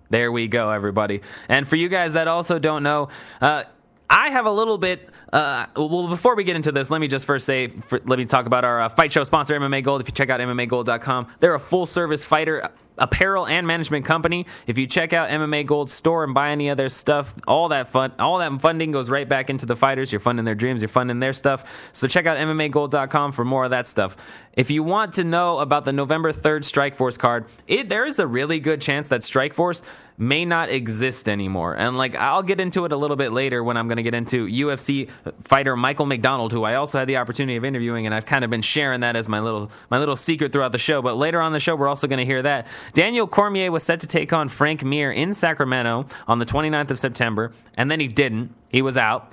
Speaker 7: There we go, everybody. And for you guys that also don't know, I have a little bit. Well, before we get into this, let me just first say, let me talk about our fight show sponsor, MMA Gold. If you check out MMAGold.com, they're a full-service fighter apparel and management company. If you check out MMA Gold's store and buy any of their stuff, all that funding goes right back into the fighters. You're funding their dreams, you're funding their stuff. So check out MMAGold.com for more of that stuff. If you want to know about the November 3rd Strikeforce card, there is a really good chance that Strikeforce may not exist anymore. And I'll get into it a little bit later when I'm going to get into UFC fighter Michael McDonald, who I also had the opportunity of interviewing, and I've kind of been sharing that as my little secret throughout the show. But later on in the show, we're also going to hear that. Daniel Cormier was set to take on Frank Mir in Sacramento on the 29th of September, and then he didn't. He was out.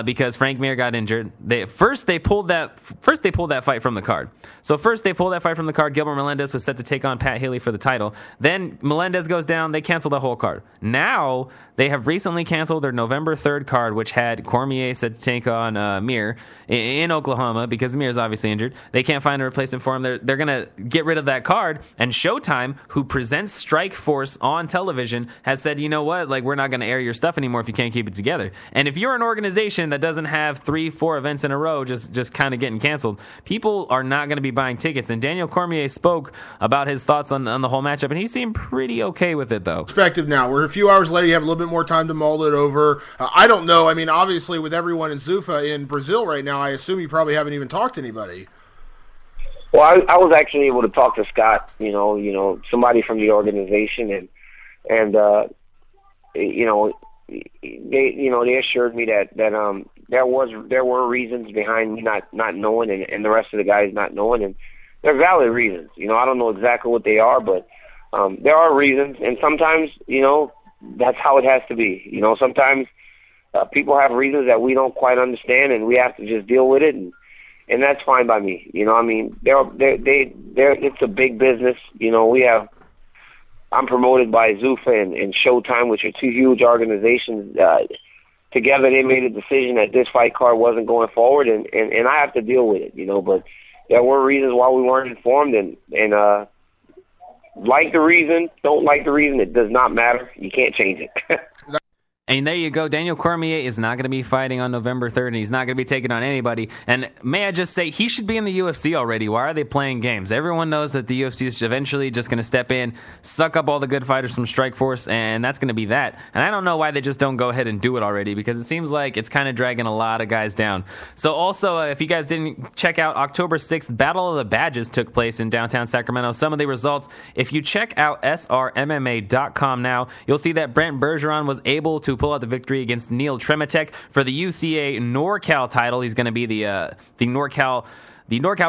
Speaker 7: because Frank Mir got injured. First they pulled that fight from the card. So first they pulled that fight from the card. Gilbert Melendez was set to take on Pat Haley for the title. Then Melendez goes down. They cancel the whole card. Now they have recently canceled their November 3rd card, which had Cormier set to take on Mir in Oklahoma because Mir is obviously injured. They can't find a replacement for him. They're going to get rid of that card. And Showtime, who presents Strikeforce on television, has said, you know what, like, we're not going to air your stuff anymore if you can't keep it together. And if you're an organization that doesn't have 3-4 events in a row just kind of getting canceled, people are not going to be buying tickets. And Daniel Cormier spoke about his thoughts on the whole matchup, and he seemed pretty okay with it, though.
Speaker 12: Perspective now. We're a few hours later. You have a little bit more time to mull it over. I don't know. I mean, obviously, with everyone in Zuffa in Brazil right now, I assume you probably haven't even talked to anybody.
Speaker 14: Well, I was actually able to talk to Scott, you know, somebody from the organization, and they assured me that there were reasons behind me not knowing and the rest of the guys not knowing, and they're valid reasons. You know, I don't know exactly what they are, but there are reasons, and sometimes, you know, that's how it has to be. You know, sometimes people have reasons that we don't quite understand, and we have to just deal with it, and that's fine by me. You know, I mean, it's a big business. You know, I'm promoted by Zuffa and Showtime, which are two huge organizations. Together, they made a decision that this fight card wasn't going forward, and I have to deal with it. You know, but there were reasons why we weren't informed, and like the reason, don't like the reason, it does not matter. You can't change it.
Speaker 7: And there you go. Daniel Cormier is not going to be fighting on November 3rd, and he's not going to be taking on anybody. And may I just say, he should be in the UFC already. Why are they playing games? Everyone knows that the UFC is eventually just going to step in, suck up all the good fighters from Strikeforce, and that's going to be that. And I don't know why they just don't go ahead and do it already, because it seems like it's kind of dragging a lot of guys down. So also, if you guys didn't check out, October 6th, Battle of the Badges took place in downtown Sacramento. Some of the results, if you check out srmma.com now, you'll see that Brent Bergeron was able to pull out the victory against Neil Trematek for the UCA NorCal title. He's going to be the NorCal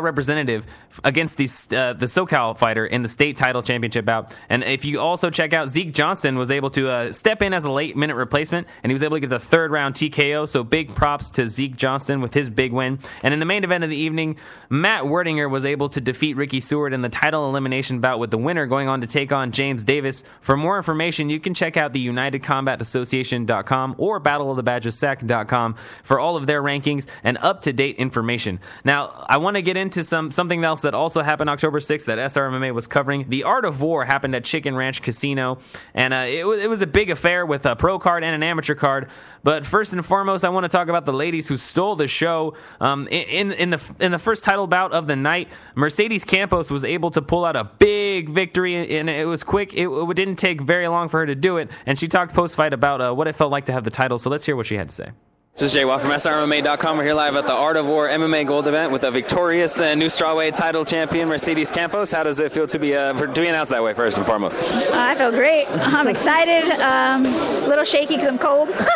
Speaker 7: representative against the SoCal fighter in the state title championship bout. And if you also check out, Zeke Johnston was able to step in as a late-minute replacement, and he was able to get the third-round TKO, so big props to Zeke Johnston with his big win. And in the main event of the evening, Matt Werdinger was able to defeat Ricky Seward in the title elimination bout, with the winner going on to take on James Davis. For more information, you can check out the UnitedCombatAssociation.com or BattleOfTheBadgesSac.com for all of their rankings and up-to-date information. Now, I want to get into something else that also happened October 6th that SRMMA was covering. The Art of War happened at Chicken Ranch Casino, and it was a big affair with a pro card and an amateur card. But first and foremost, I want to talk about the ladies who stole the show. In the first title bout of the night, Mercedez Campos was able to pull out a big victory, and it was quick. It didn't take very long for her to do it, and she talked post-fight about what it felt like to have the title. So let's hear what she had to say.
Speaker 21: This is Jay Watt from SRMMA.com. We're here live at the Art of War MMA Gold event with a victorious new strawweight title champion, Mercedez Campos. How does it feel to be announced that way, first and foremost?
Speaker 15: I feel great. I'm excited. A little shaky because I'm cold, but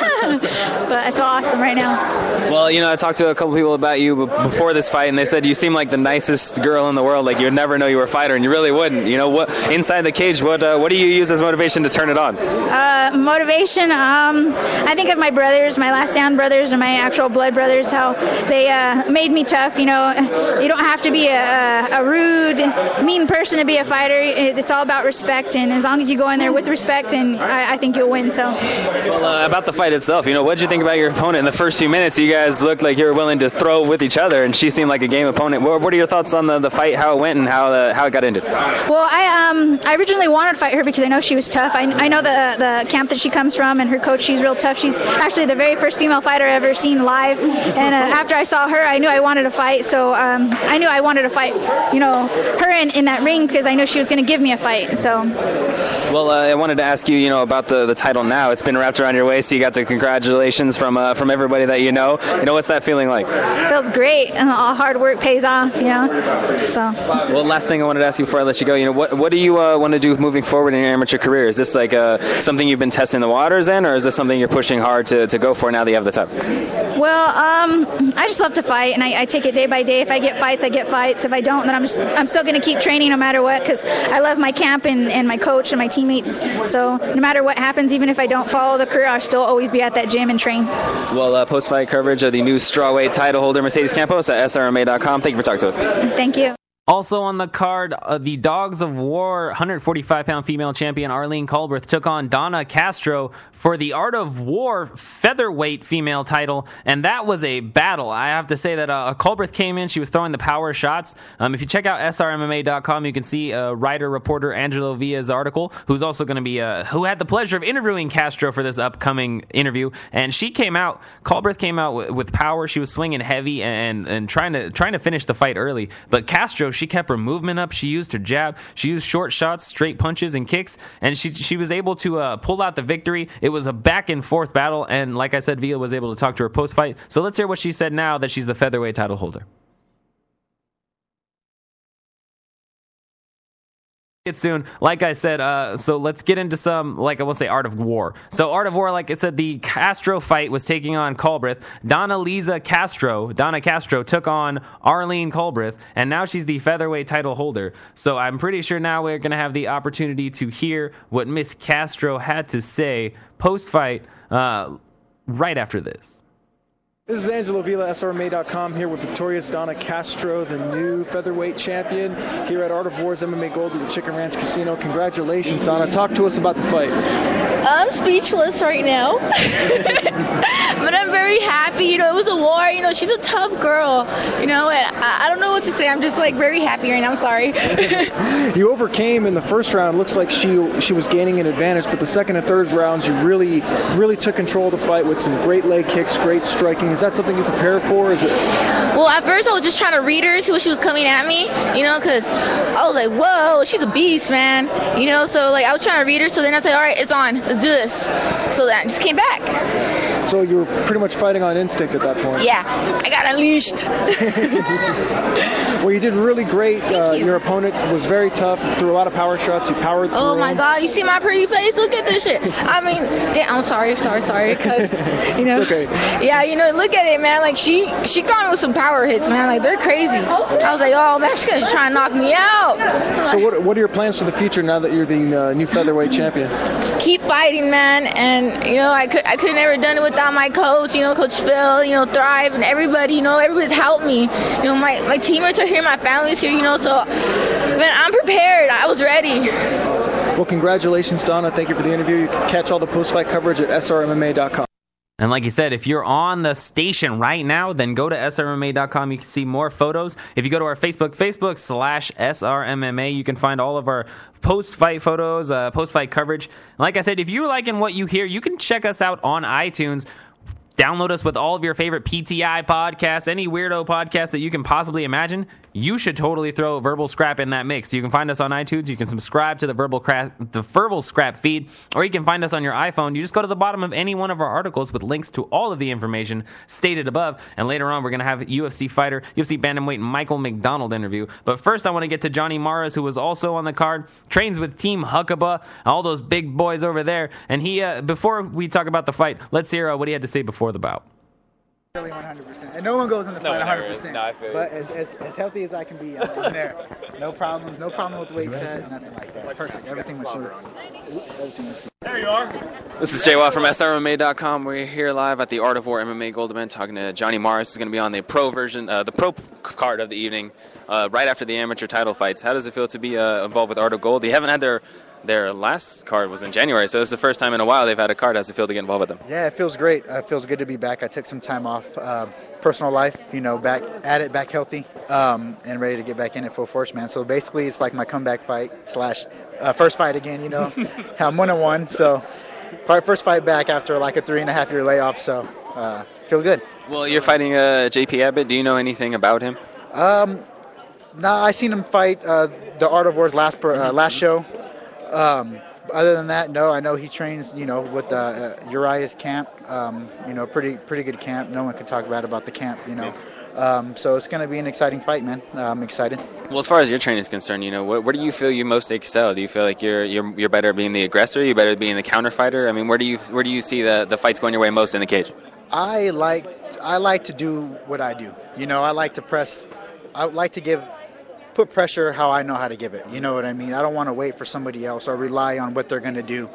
Speaker 15: I feel awesome right now.
Speaker 21: Well, you know, I talked to a couple people about you before this fight, and they said you seem like the nicest girl in the world. Like, you would never know you were a fighter, and you really wouldn't. You know, what inside the cage, what do you use as motivation to turn it on?
Speaker 15: Motivation, I think of my brothers, my last down brothers, or my actual blood brothers, how they made me tough. You know, you don't have to be a rude, mean person to be a fighter. It's all about respect, and as long as you go in there with respect, then I think you'll win. So,
Speaker 21: well, about the fight itself, you know, what did you think about your opponent in the first few minutes? You guys looked like you were willing to throw with each other, and she seemed like a game opponent. What are your thoughts on the fight, how it went, and how it got ended?
Speaker 15: Well, I originally wanted to fight her because I know she was tough. I know the camp that she comes from, and her coach, she's real tough. She's actually the very first female fighter I've ever seen live, and after I saw her, I knew I wanted to fight. So I knew I wanted to fight, you know, her in that ring, because I knew she was going to give me a fight. So,
Speaker 21: well, I wanted to ask you, you know, about the title now. It's been wrapped around your waist, so you got the congratulations from everybody that you know. You know, what's that feeling like?
Speaker 15: It feels great, and all hard work pays off, you know. So.
Speaker 21: Well, last thing I wanted to ask you before I let you go, you know, what do you want to do moving forward in your amateur career? Is this like something you've been testing the waters in, or is this something you're pushing hard to go for now that you have the title? have?
Speaker 15: Well, I just love to fight, and I take it day by day. If I get fights, I get fights. If I don't, then I'm still going to keep training no matter what, because I love my camp and my coach and my teammates. So no matter what happens, even if I don't follow the career, I'll still always be at that gym and train.
Speaker 21: Well, post-fight coverage of the new strawweight title holder Mercedez Campos at SRMA.com. Thank you for talking to us.
Speaker 15: Thank you.
Speaker 7: Also on the card, the Dogs of War 145-pound female champion Arlene Culberth took on Dona Castro for the Art of War featherweight female title, and that was a battle. I have to say that Culberth came in, she was throwing the power shots. If you check out SRMMA.com, you can see writer-reporter Angelo Villa's article, who's also going to be, who had the pleasure of interviewing Castro for this upcoming interview, and she came out, Culberth came out with power. She was swinging heavy and trying to finish the fight early, but Castro, she kept her movement up. She used her jab. She used short shots, straight punches, and kicks, and she was able to pull out the victory. It was a back and forth battle, and like I said, Villa was able to talk to her post-fight. So let's hear what she said now that she's the featherweight title holder. It soon. Like I said, so let's get into some, like I will say, Art of War. So Art of War, like I said, the Castro fight was taking on Culberth. Dona Castro took on Arlene Culberth, and now she's the featherweight title holder. So I'm pretty sure now we're going to have the opportunity to hear what Miss Castro had to say post-fight right after this.
Speaker 8: This is Angelo Villa, SRMA.com, here with victorious Dona Castro, the new featherweight champion, here at Art of War's MMA Gold at the Chicken Ranch Casino. Congratulations, Dona. Talk to us about the fight.
Speaker 16: I'm speechless right now, but I'm very happy. You know, it was a war. You know, she's a tough girl. You know, and I don't know what to say. I'm just like very happy right now. I'm sorry.
Speaker 8: You overcame in the first round. Looks like she was gaining an advantage, but the second and third rounds, you really took control of the fight with some great leg kicks, great striking. Is that something you prepared for? Is it?
Speaker 16: Well, at first I was just trying to read her, see what she was coming at me. You know, because I was like, whoa, she's a beast, man. You know, so like I was trying to read her. So then I said, all right, it's on. Let's do this. So that I just came back.
Speaker 8: So you were pretty much fighting on instinct at that point.
Speaker 16: Yeah, I got unleashed.
Speaker 8: Well, you did really great. Your opponent was very tough, threw a lot of power shots. You powered through.
Speaker 16: Oh my God, you see my pretty face? Look at this shit. I mean, damn, I'm sorry, because, you know.
Speaker 8: It's okay.
Speaker 16: Yeah, you know, look at it, man. Like, she got me with some power hits, man. Like, they're crazy. I was like, oh, man, she's going to try and knock me out.
Speaker 8: So what are your plans for the future now that you're the new featherweight champion?
Speaker 16: Keep fighting, man. And, you know, I could have never done it without my coach, you know, Coach Phil, you know, Thrive, and everybody, you know, everybody's helped me. You know, my teammates are here, my family's here, you know, so, man, I'm prepared. I was ready.
Speaker 8: Well, congratulations, Dona. Thank you for the interview. You can catch all the post-fight coverage at srmma.com.
Speaker 7: And like you said, if you're on the station right now, then go to srmma.com. You can see more photos. If you go to our Facebook.com/SRMMA, you can find all of our post-fight photos, post-fight coverage. Like I said, if you're liking what you hear, you can check us out on iTunes. Download us with all of your favorite PTI podcasts, any weirdo podcast that you can possibly imagine. You should totally throw Verbal Scrap in that mix. You can find us on iTunes. You can subscribe to the Verbal Scrap feed, or you can find us on your iPhone. You just go to the bottom of any one of our articles with links to all of the information stated above. And later on, we're going to have UFC fighter, UFC bantamweight Michael McDonald interview. But first, I want to get to Johnny Marez, who was also on the card, trains with Team Huckabah, all those big boys over there. And he, before we talk about the fight, let's hear what he had to say before the bout.
Speaker 17: 100%. And no one goes in the fight 100%.
Speaker 21: No, I feel
Speaker 17: but as healthy as I can be, I'm there. No problems. No problem with weight cut. Nothing like that. Perfect. Everything was smooth.
Speaker 23: There you are.
Speaker 21: This is Jay Watt from SRMMA.com. We're here live at the Art of War MMA Gold event talking to Johnny Marez, who's going to be on the pro version, the pro card of the evening, right after the amateur title fights. How does it feel to be involved with Art of Gold? They haven't had their last card was in January, so it's the first time in a while they've had a card. How's it feel to get involved with them?
Speaker 17: Yeah, it feels great. It feels good to be back. I took some time off, personal life, you know, back at it, back healthy, and ready to get back in it full force, man. So basically, it's like my comeback fight / first fight again, you know. I'm 1-1, so first fight back after like a 3.5 year layoff, so feel good.
Speaker 21: Well, you're fighting JP Abbott. Do you know anything about him?
Speaker 17: No, I seen him fight the Art of War's last show. Other than that, no. I know he trains, you know, with Urijah's camp. You know, pretty good camp. No one can talk bad about the camp, you know. So it's going to be an exciting fight, man. I'm excited.
Speaker 21: Well, as far as your training is concerned, you know, where do you feel you most excel? Do you feel like you're better being the aggressor? You better being the counter fighter? I mean, where do you see the fights going your way most in the cage?
Speaker 17: I like to do what I do. You know, I like to press. I like to put pressure how I know how to give it. You know what I mean? I don't want to wait for somebody else or rely on what they're going to do.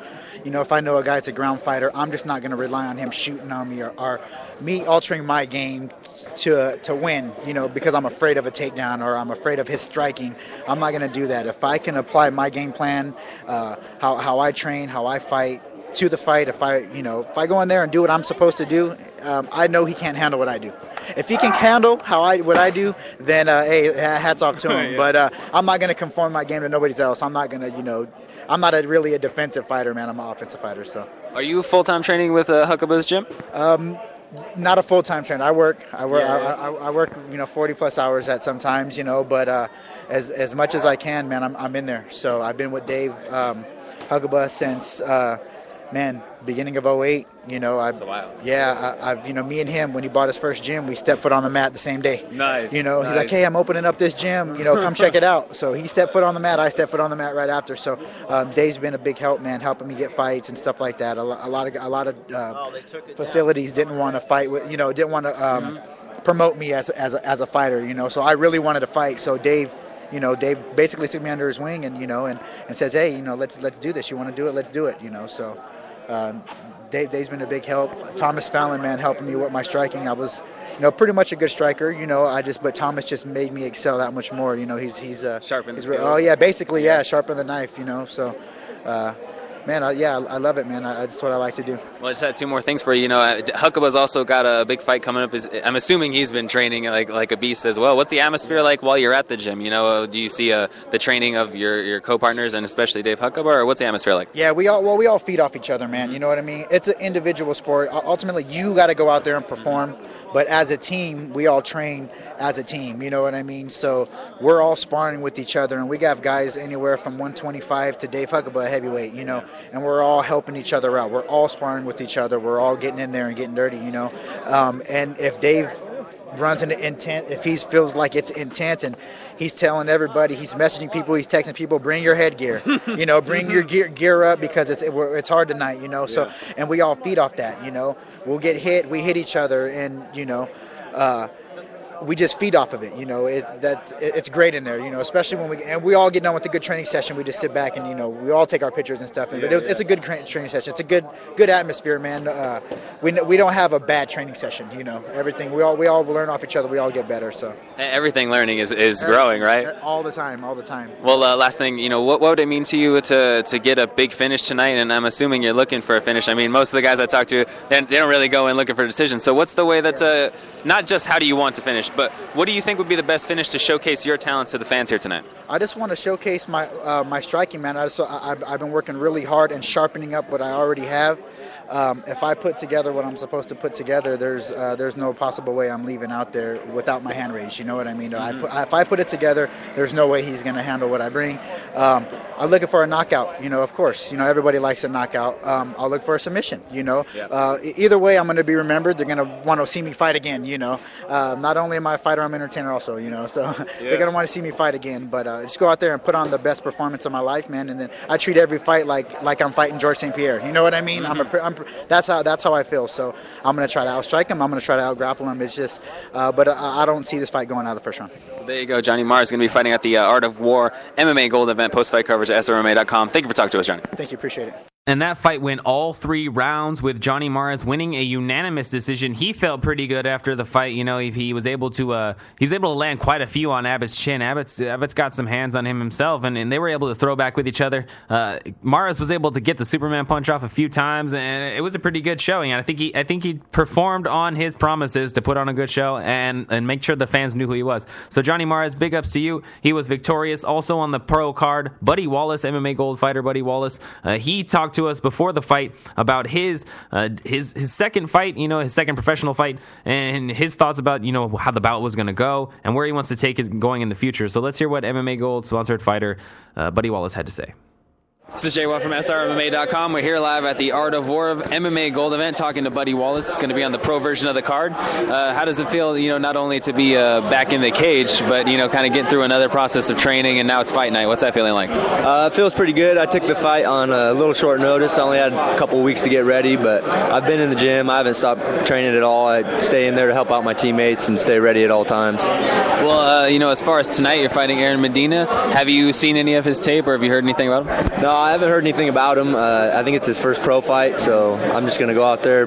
Speaker 17: You know, if I know a guy's a ground fighter, I'm just not going to rely on him shooting on me or me altering my game to win, you know, because I'm afraid of a takedown or I'm afraid of his striking. I'm not going to do that. If I can apply my game plan, how I train, how I fight to the fight, if I go in there and do what I'm supposed to do, I know he can't handle what I do. If he can handle what I do, then hey, hats off to him. Yeah. But I'm not going to conform my game to nobody else. I'm not going to, I'm not really a defensive fighter, man. I'm an offensive fighter. So. Are you full-time training with Huckaba's gym? Not a full-time trainer. I work. I work 40 plus hours at sometimes, but as much as I can, man, I'm in there. So I've been with Dave Huckaba since beginning of 2008. That's a while. Yeah, I've me and him, when he bought his first gym, we stepped foot on the mat the same day. Nice. He's like, hey, I'm opening up this gym. Come check it out. So he stepped foot on the mat. I stepped foot on the mat right after. So Dave's been a big help, man, helping me get fights and stuff like that. A lot of facilities didn't want to fight with, didn't want to promote me as a fighter. So I really wanted to fight. So Dave basically took me under his wing and and says, hey, let's do this. You want to do it? Let's do it. So. Dave's been a big help. Thomas Fallon, man, helping me with my striking. I was, pretty much a good striker. But Thomas just made me excel that much more. He's sharpen the skills. Oh yeah, basically, yeah, sharpen the knife. So. Man, I love it, man. That's what I like to do.
Speaker 21: Well, I just had two more things for you. Huckaba's also got a big fight coming up. I'm assuming he's been training like a beast as well. What's the atmosphere like while you're at the gym? Do you see the training of your co-partners and especially Dave Huckaba, or what's the atmosphere like?
Speaker 17: Yeah, we all feed off each other, man. You know what I mean? It's an individual sport. Ultimately, you got to go out there and perform. But as a team, we all train as a team. You know what I mean? So we're all sparring with each other, and we got guys anywhere from 125 to Dave Huckaba, heavyweight. And we're all helping each other out. We're all sparring with each other. We're all getting in there and getting dirty, And if Dave runs into intent, if he feels like it's intense and he's telling everybody, he's messaging people, he's texting people, bring your headgear, bring your gear up because it's hard tonight, So, and we all feed off that, We'll get hit, we hit each other, and, we just feed off of it, it's great in there, especially when we all get done with a good training session. We just sit back and, we all take our pictures and stuff. But it's a good training session. It's a good atmosphere, man. We don't have a bad training session, everything. We all learn off each other. We all get better. So everything learning is growing, right? All the time.
Speaker 21: Well, last thing, what would it mean to you to get a big finish tonight? And I'm assuming you're looking for a finish. I mean, most of the guys I talk to, they don't really go in looking for a decision. So what's the way that not just how do you want to finish, but what do you think would be the best finish to showcase your talents to the fans here tonight?
Speaker 17: I just want to showcase my striking, man. I've been working really hard and sharpening up what I already have. If I put together what I'm supposed to put together, there's no possible way I'm leaving out there without my hand raised. You know what I mean? If I put it together, there's no way he's going to handle what I bring. I'm looking for a knockout, of course. Everybody likes a knockout. I'll look for a submission, Either way, I'm going to be remembered. They're going to want to see me fight again, Not only am I a fighter, I'm an entertainer also, So they're going to want to see me fight again. But just go out there and put on the best performance of my life, man. And then I treat every fight like I'm fighting George St. Pierre. You know what I mean? That's how I feel. So I'm going to try to outstrike him. I'm going to try to outgrapple him. It's just, but I don't see this fight going out of the first round.
Speaker 21: There you go. Johnny Marez is going to be fighting at the Art of War MMA Gold event. Post-fight coverage at SRMA.com. Thank you for talking to us, Johnny.
Speaker 17: Thank you. Appreciate it.
Speaker 7: And that fight went all 3 rounds with Johnny Marez winning a unanimous decision. He felt pretty good after the fight. He was able to land quite a few on Abbott's chin. Abbott's got some hands on him himself, and they were able to throw back with each other. Marez was able to get the Superman punch off a few times, and it was a pretty good showing. I think he performed on his promises to put on a good show and make sure the fans knew who he was. So Johnny Marez, big ups to you. He was victorious. Also on the pro card, Buddy Wallace, MMA Gold fighter Buddy Wallace. He talked to us before the fight about his second fight, his second professional fight, and his thoughts about how the bout was going to go and where he wants to take it going in the future. So let's hear what MMA Gold sponsored fighter Buddy Wallace had to say.
Speaker 21: This is Jay from SRMMA.com. We're here live at the Art of War MMA Gold event talking to Buddy Wallace. It's going to be on the pro version of the card. How does it feel, not only to be back in the cage, but, kind of get through another process of training, and now it's fight night? What's that feeling like?
Speaker 1: It feels pretty good. I took the fight on a little short notice. I only had a couple weeks to get ready, but I've been in the gym. I haven't stopped training at all. I stay in there to help out my teammates and stay ready at all times.
Speaker 21: Well, as far as tonight, you're fighting Aaron Medina. Have you seen any of his tape, or have you heard anything about him?
Speaker 1: No, I haven't heard anything about him. I think it's his first pro fight, so I'm just going to go out there,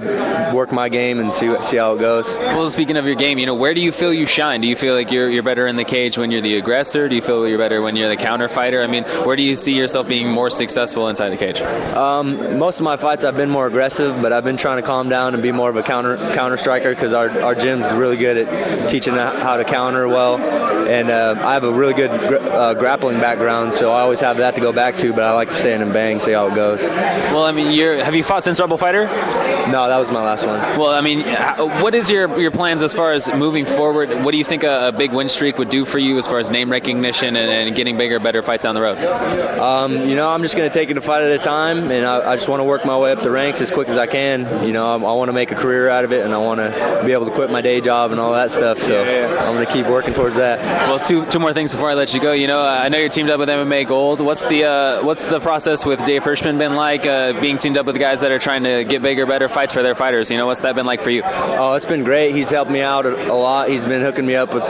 Speaker 1: work my game, and see how it goes.
Speaker 21: Well, speaking of your game, where do you feel you shine? Do you feel like you're better in the cage when you're the aggressor? Do you feel you're better when you're the counter fighter? I mean, where do you see yourself being more successful inside the cage?
Speaker 1: Most of my fights I've been more aggressive, but I've been trying to calm down and be more of a counter striker, because our gym's really good at teaching how to counter well, and I have a really good grappling background, so I always have that to go back to, but I like to stand and bang, see how it goes.
Speaker 21: Well, I mean, have you fought since Rebel Fighter?
Speaker 1: No, that was my last one.
Speaker 21: Well, I mean, what is your plans as far as moving forward? What do you think a big win streak would do for you as far as name recognition and getting bigger, better fights down the road?
Speaker 1: I'm just going to take it a fight at a time, and I just want to work my way up the ranks as quick as I can. I want to make a career out of it, and I want to be able to quit my day job and all that stuff, so I'm going to keep working towards that.
Speaker 21: Well, two more things before I let you go. I know you're teamed up with MMA Gold. What's the process with Dave Hirschman been like, being teamed up with guys that are trying to get bigger, better fights for their fighters? What's that been like for you?
Speaker 1: Oh, it's been great. He's helped me out a lot. He's been hooking me up with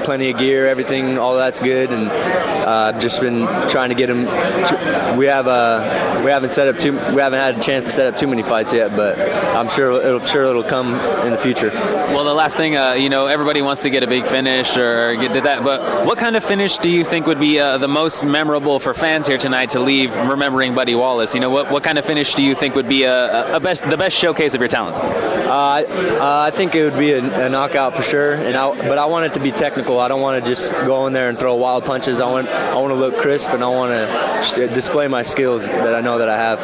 Speaker 1: plenty of gear, everything, all that's good, and I've just been trying to get him. We haven't had a chance to set up too many fights yet, but I'm sure it'll come in the future.
Speaker 21: Well, the last thing, everybody wants to get a big finish or get to that, but what kind of finish do you think would be the most memorable for fans here tonight to leave remembering Buddy Wallace? What kind of finish do you think would be the best showcase of your talents?
Speaker 1: I think it would be a knockout for sure, but I want it to be technical. I don't want to just go in there and throw wild punches. I want to look crisp, and I want to display my skills that I know that I have.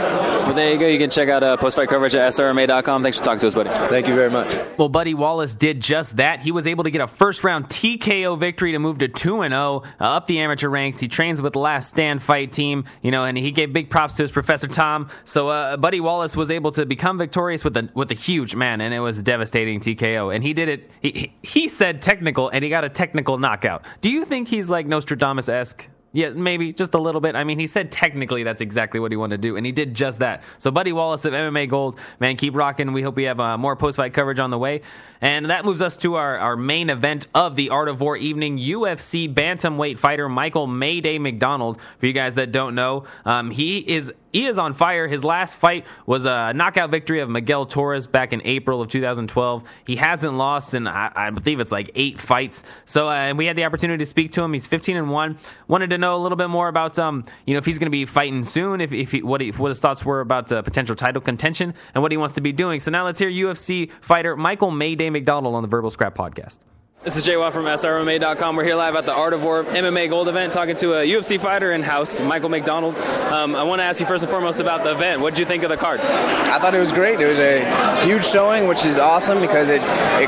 Speaker 21: Well, there you go. You can check out post-fight coverage at SRMA.com. Thanks for talking to us, buddy.
Speaker 1: Thank you very much.
Speaker 7: Well, Buddy Wallace did just that. He was able to get a first-round TKO victory to move to 2-0 up the amateur ranks. He trains with the Last Stand fight team, and he gave big props to his Professor Tom. So Buddy Wallace was able to become victorious with a huge man, and it was a devastating TKO. And he did it. He said technical, and he got a technical knockout. Do you think he's like Nostradamus-esque? Yeah, maybe just a little bit. I mean, he said technically that's exactly what he wanted to do, and he did just that. So Buddy Wallace of MMA Gold, man, keep rocking. We hope we have more post-fight coverage on the way. And that moves us to our main event of the Art of War evening, UFC bantamweight fighter Michael Mayday McDonald. For you guys that don't know, he is on fire. His last fight was a knockout victory of Miguel Torres back in April of 2012. He hasn't lost in, I believe it's like 8 fights. So we had the opportunity to speak to him. He's 15-1. Wanted to know a little bit more about, if he's going to be fighting soon, what his thoughts were about potential title contention, and what he wants to be doing. So now let's hear UFC fighter Michael Mayday McDonald on the Verbal Scrap Podcast.
Speaker 21: This is Jay from SRMA.com. We're here live at the Art of War MMA Gold event talking to a UFC fighter in-house, Michael McDonald. I want to ask you first and foremost about the event. What did you think of the card?
Speaker 18: I thought it was great. It was a huge showing, which is awesome because it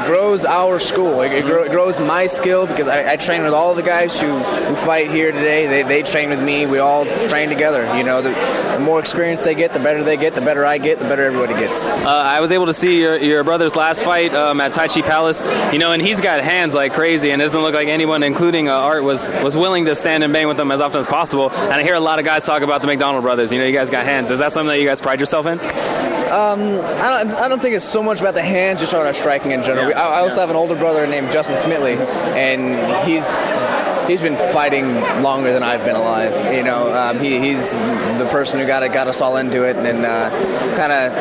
Speaker 18: grows our school. It grows my skill because I train with all the guys who fight here today. They train with me. We all train together. The more experience they get, the better they get, the better I get, the better everybody gets.
Speaker 21: I was able to see your brother's last fight at Tai Chi Palace, and he's got hands like crazy, and it doesn't look like anyone, including Art, was willing to stand and bang with them as often as possible. And I hear a lot of guys talk about the McDonald brothers. You guys got hands. Is that something that you guys pride yourself in?
Speaker 18: I don't think it's so much about the hands, just on our striking in general. Yeah. I also have an older brother named Justin Smitley, and he's been fighting longer than I've been alive. He's the person who got us all into it, and kind of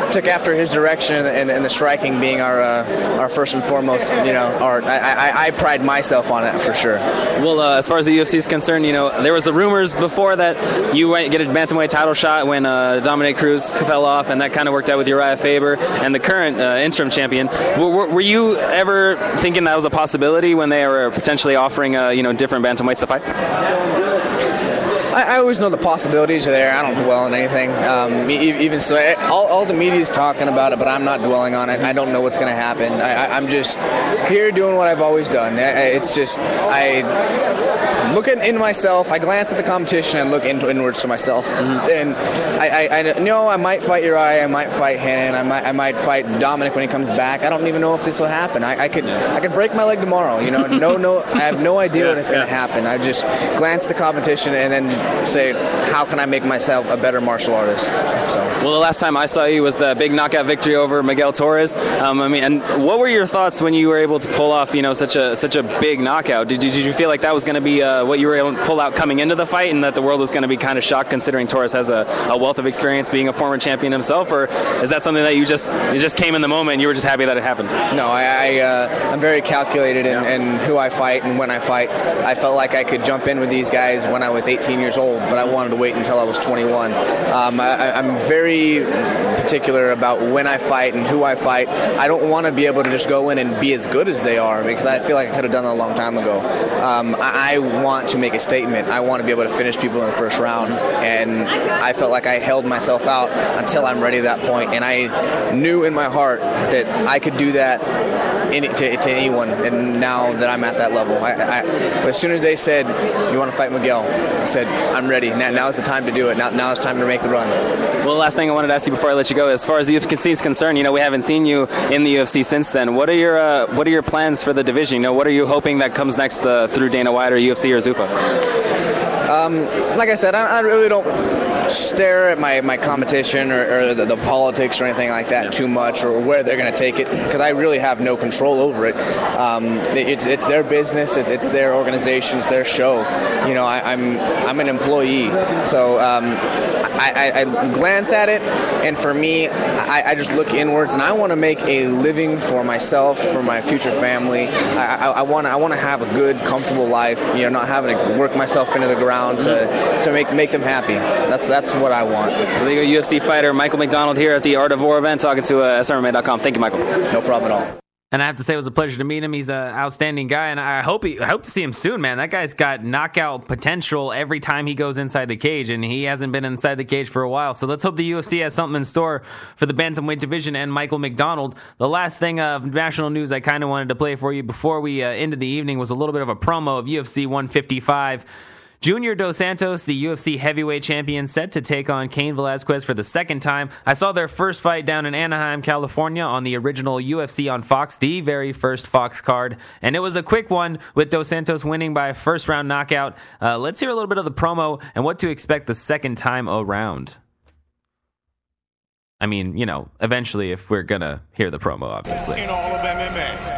Speaker 18: took after his direction, and the striking being our first and foremost, art. I pride myself on it for sure.
Speaker 21: Well, as far as the UFC is concerned, there was rumors before that you might get a bantamweight title shot when Dominic Cruz fell off, and that kind of worked out with Urijah Faber and the current interim champion. Were you ever thinking that was a possibility when they were potentially offering different bantamweights to fight?
Speaker 18: I always know the possibilities are there. I don't dwell on anything. Even so, all the media is talking about it, but I'm not dwelling on it. I don't know what's going to happen. I'm just here doing what I've always done. It's just I look into myself. I glance at the competition and look inwards to myself. And I know I might fight Urijah. I might fight Hannon. I might fight Dominic when he comes back. I don't even know if this will happen. I could break my leg tomorrow. You know, no. I have no idea when it's going to happen. I just glance at the competition and then say, how can I make myself a better martial artist? So.
Speaker 21: Well, the last time I saw you was the big knockout victory over Miguel Torres. And what were your thoughts when you were able to pull off, such a big knockout? Did you feel like that was going to be what you were able to pull out coming into the fight, and that the world was going to be kind of shocked considering Torres has a wealth of experience being a former champion himself, or is that something that you just came in the moment and you were just happy that it happened?
Speaker 18: No, I'm very calculated in who I fight and when I fight. I felt like I could jump in with these guys when I was 18 years old, but I wanted to wait until I was 21. I'm very particular about when I fight and who I fight. I don't want to be able to just go in and be as good as they are, because I feel like I could have done that a long time ago. I want to make a statement. I want to be able to finish people in the first round, and I felt like I held myself out until I'm ready at that point, and I knew in my heart that I could do that to anyone, and now that I'm at that level. But as soon as they said, you want to fight Miguel, I said, I'm ready. Now is the time to do it. Now it's time to make the run.
Speaker 21: Well, the last thing I wanted to ask you before I let you go, as far as the UFC is concerned, we haven't seen you in the UFC since then. What are your plans for the division? What are you hoping that comes next through Dana White or UFC or Zuffa?
Speaker 18: Like I said, I really don't stare at my competition or the politics or anything like that too much, or where they're going to take it, because I really have no control over it. It's their business, it's their organization, it's their show. I'm an employee, so I glance at it, and for me, I just look inwards, and I want to make a living for myself, for my future family. I want to have a good, comfortable life. Not having to work myself into the ground to make them happy. That's what I want.
Speaker 21: Legal UFC fighter Michael McDonald here at the Art of War event, talking to SRMA.com. Thank you, Michael.
Speaker 18: No problem at all.
Speaker 7: And I have to say, it was a pleasure to meet him. He's an outstanding guy, and I hope to see him soon, man. That guy's got knockout potential every time he goes inside the cage, and he hasn't been inside the cage for a while. So let's hope the UFC has something in store for the bantamweight division and Michael McDonald. The last thing of national news I kind of wanted to play for you before we ended the evening was a little bit of a promo of UFC 155. Junior Dos Santos, the UFC heavyweight champion, set to take on Cain Velasquez for the second time. I saw their first fight down in Anaheim, California on the original UFC on Fox, the very first Fox card. And it was a quick one, with Dos Santos winning by a first-round knockout. Let's hear a little bit of the promo and what to expect the second time around. I mean, eventually, if we're going to hear the promo, obviously.
Speaker 2: In all of MMA.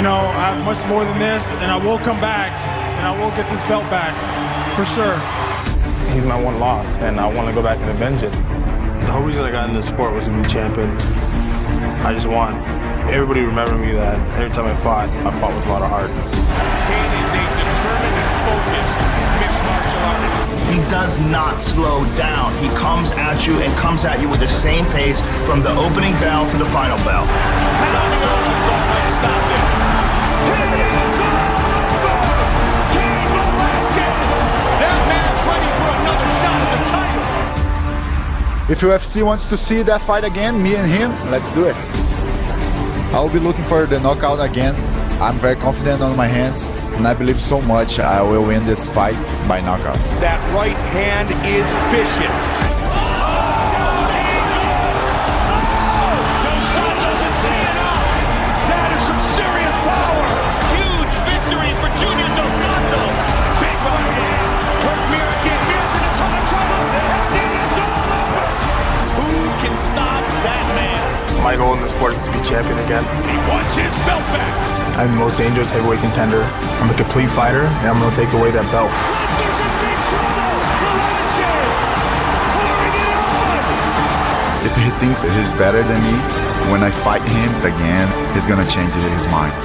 Speaker 3: I have much more than this, and I will come back, and I will get this belt back, for sure.
Speaker 19: He's my one loss, and I want to go back and avenge it. The whole reason I got into the sport was to be champion. I just want everybody to remember me that every time I fought with a lot of heart.
Speaker 2: Cain is a determined and focused mixed martial artist.
Speaker 20: He does not slow down. He comes at you and comes at you with the same pace from the opening bell to the final bell.
Speaker 2: Stop this. It is over! Cain Velasquez! That man's ready for another shot at the title.
Speaker 22: If UFC wants to see that fight again, me and him, let's do it. I'll be looking for the knockout again. I'm very confident on my hands, and I believe so much I will win this fight by knockout.
Speaker 2: That right hand is vicious.
Speaker 19: My My goal in the sport is to be champion again.
Speaker 2: He wants his belt back.
Speaker 19: I'm the most dangerous heavyweight contender. I'm a complete fighter, and I'm going to take away that belt.
Speaker 22: If he thinks he's better than me, when I fight him again, he's going to change his mind.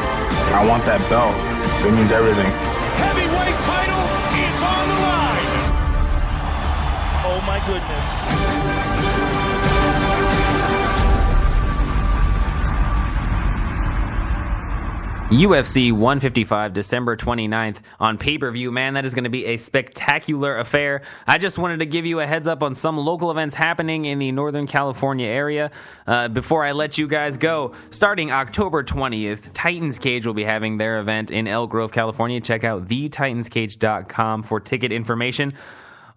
Speaker 19: I want that belt. It means everything.
Speaker 2: Heavyweight title is on the line. Oh my goodness.
Speaker 7: UFC 155, December 29th on pay-per-view. Man, that is going to be a spectacular affair. I just wanted to give you a heads up on some local events happening in the Northern California area before I let you guys go. Starting October 20th, Titans Cage will be having their event in Elk Grove, California. Check out thetitanscage.com for ticket information.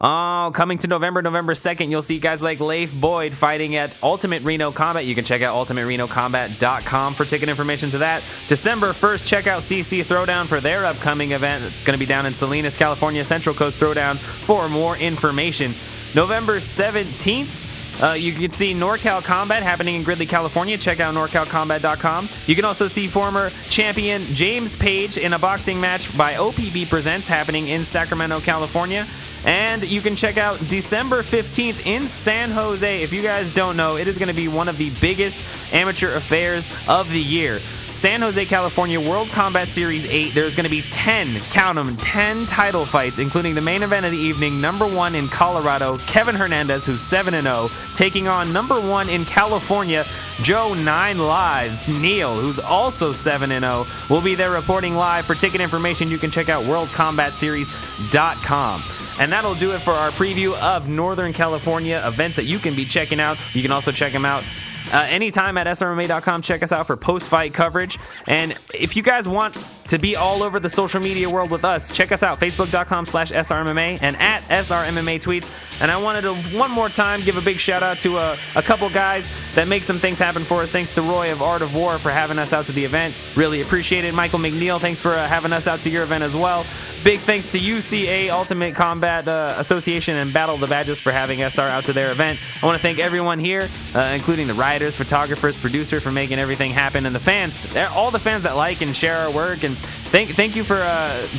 Speaker 7: Oh, coming to November 2nd, you'll see guys like Leif Boyd fighting at Ultimate Reno Combat. You can check out ultimaterenocombat.com for ticket information to that. December 1st, check out CC Throwdown for their upcoming event. It's going to be down in Salinas, California, Central Coast Throwdown for more information. November 17th, you can see NorCal Combat happening in Gridley, California. Check out norcalcombat.com. You can also see former champion James Page in a boxing match by OPB Presents happening in Sacramento, California. And you can check out December 15th in San Jose. If you guys don't know, it is going to be one of the biggest amateur affairs of the year. San Jose, California, World Combat Series 8. There's going to be 10, count them, 10 title fights, including the main event of the evening, number 1 in Colorado, Kevin Hernandez, who's 7-0, taking on number 1 in California, Joe 9 Lives, Neil, who's also 7-0. We'll be there reporting live. For ticket information, you can check out worldcombatseries.com. And that'll do it for our preview of Northern California events that you can be checking out. You can also check them out anytime at srmma.com. Check us out for post-fight coverage. And if you guys want to be all over the social media world with us, check us out, facebook.com/srmma and at srmma tweets. And I wanted to, one more time, give a big shout-out to a couple guys that make some things happen for us. Thanks to Roy of Art of War for having us out to the event. Really appreciate it. Michael McNeil, thanks for having us out to your event as well. Big thanks to UCA Ultimate Combat Association and Battle of the Badges for having SR out to their event. I want to thank everyone here, including the writers, photographers, producer, for making everything happen, and the fans, all the fans that like and share our work. And thank you for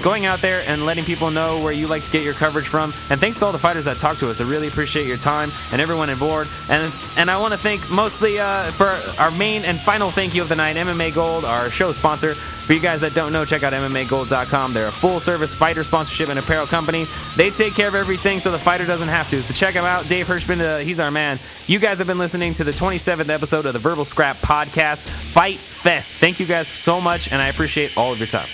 Speaker 7: going out there and letting people know where you like to get your coverage from. And thanks to all the fighters that talk to us. I really appreciate your time and everyone on board. And I want to thank mostly for our main and final thank you of the night, MMA Gold, our show sponsor. For you guys that don't know, check out MMAGold.com. They're a full-service fighter sponsorship and apparel company. They take care of everything so the fighter doesn't have to. So check them out. Dave Hirschman, he's our man. You guys have been listening to the 27th episode of the Verbal Scrap Podcast, Fight Fest. Thank you guys so much, and I appreciate all of your time.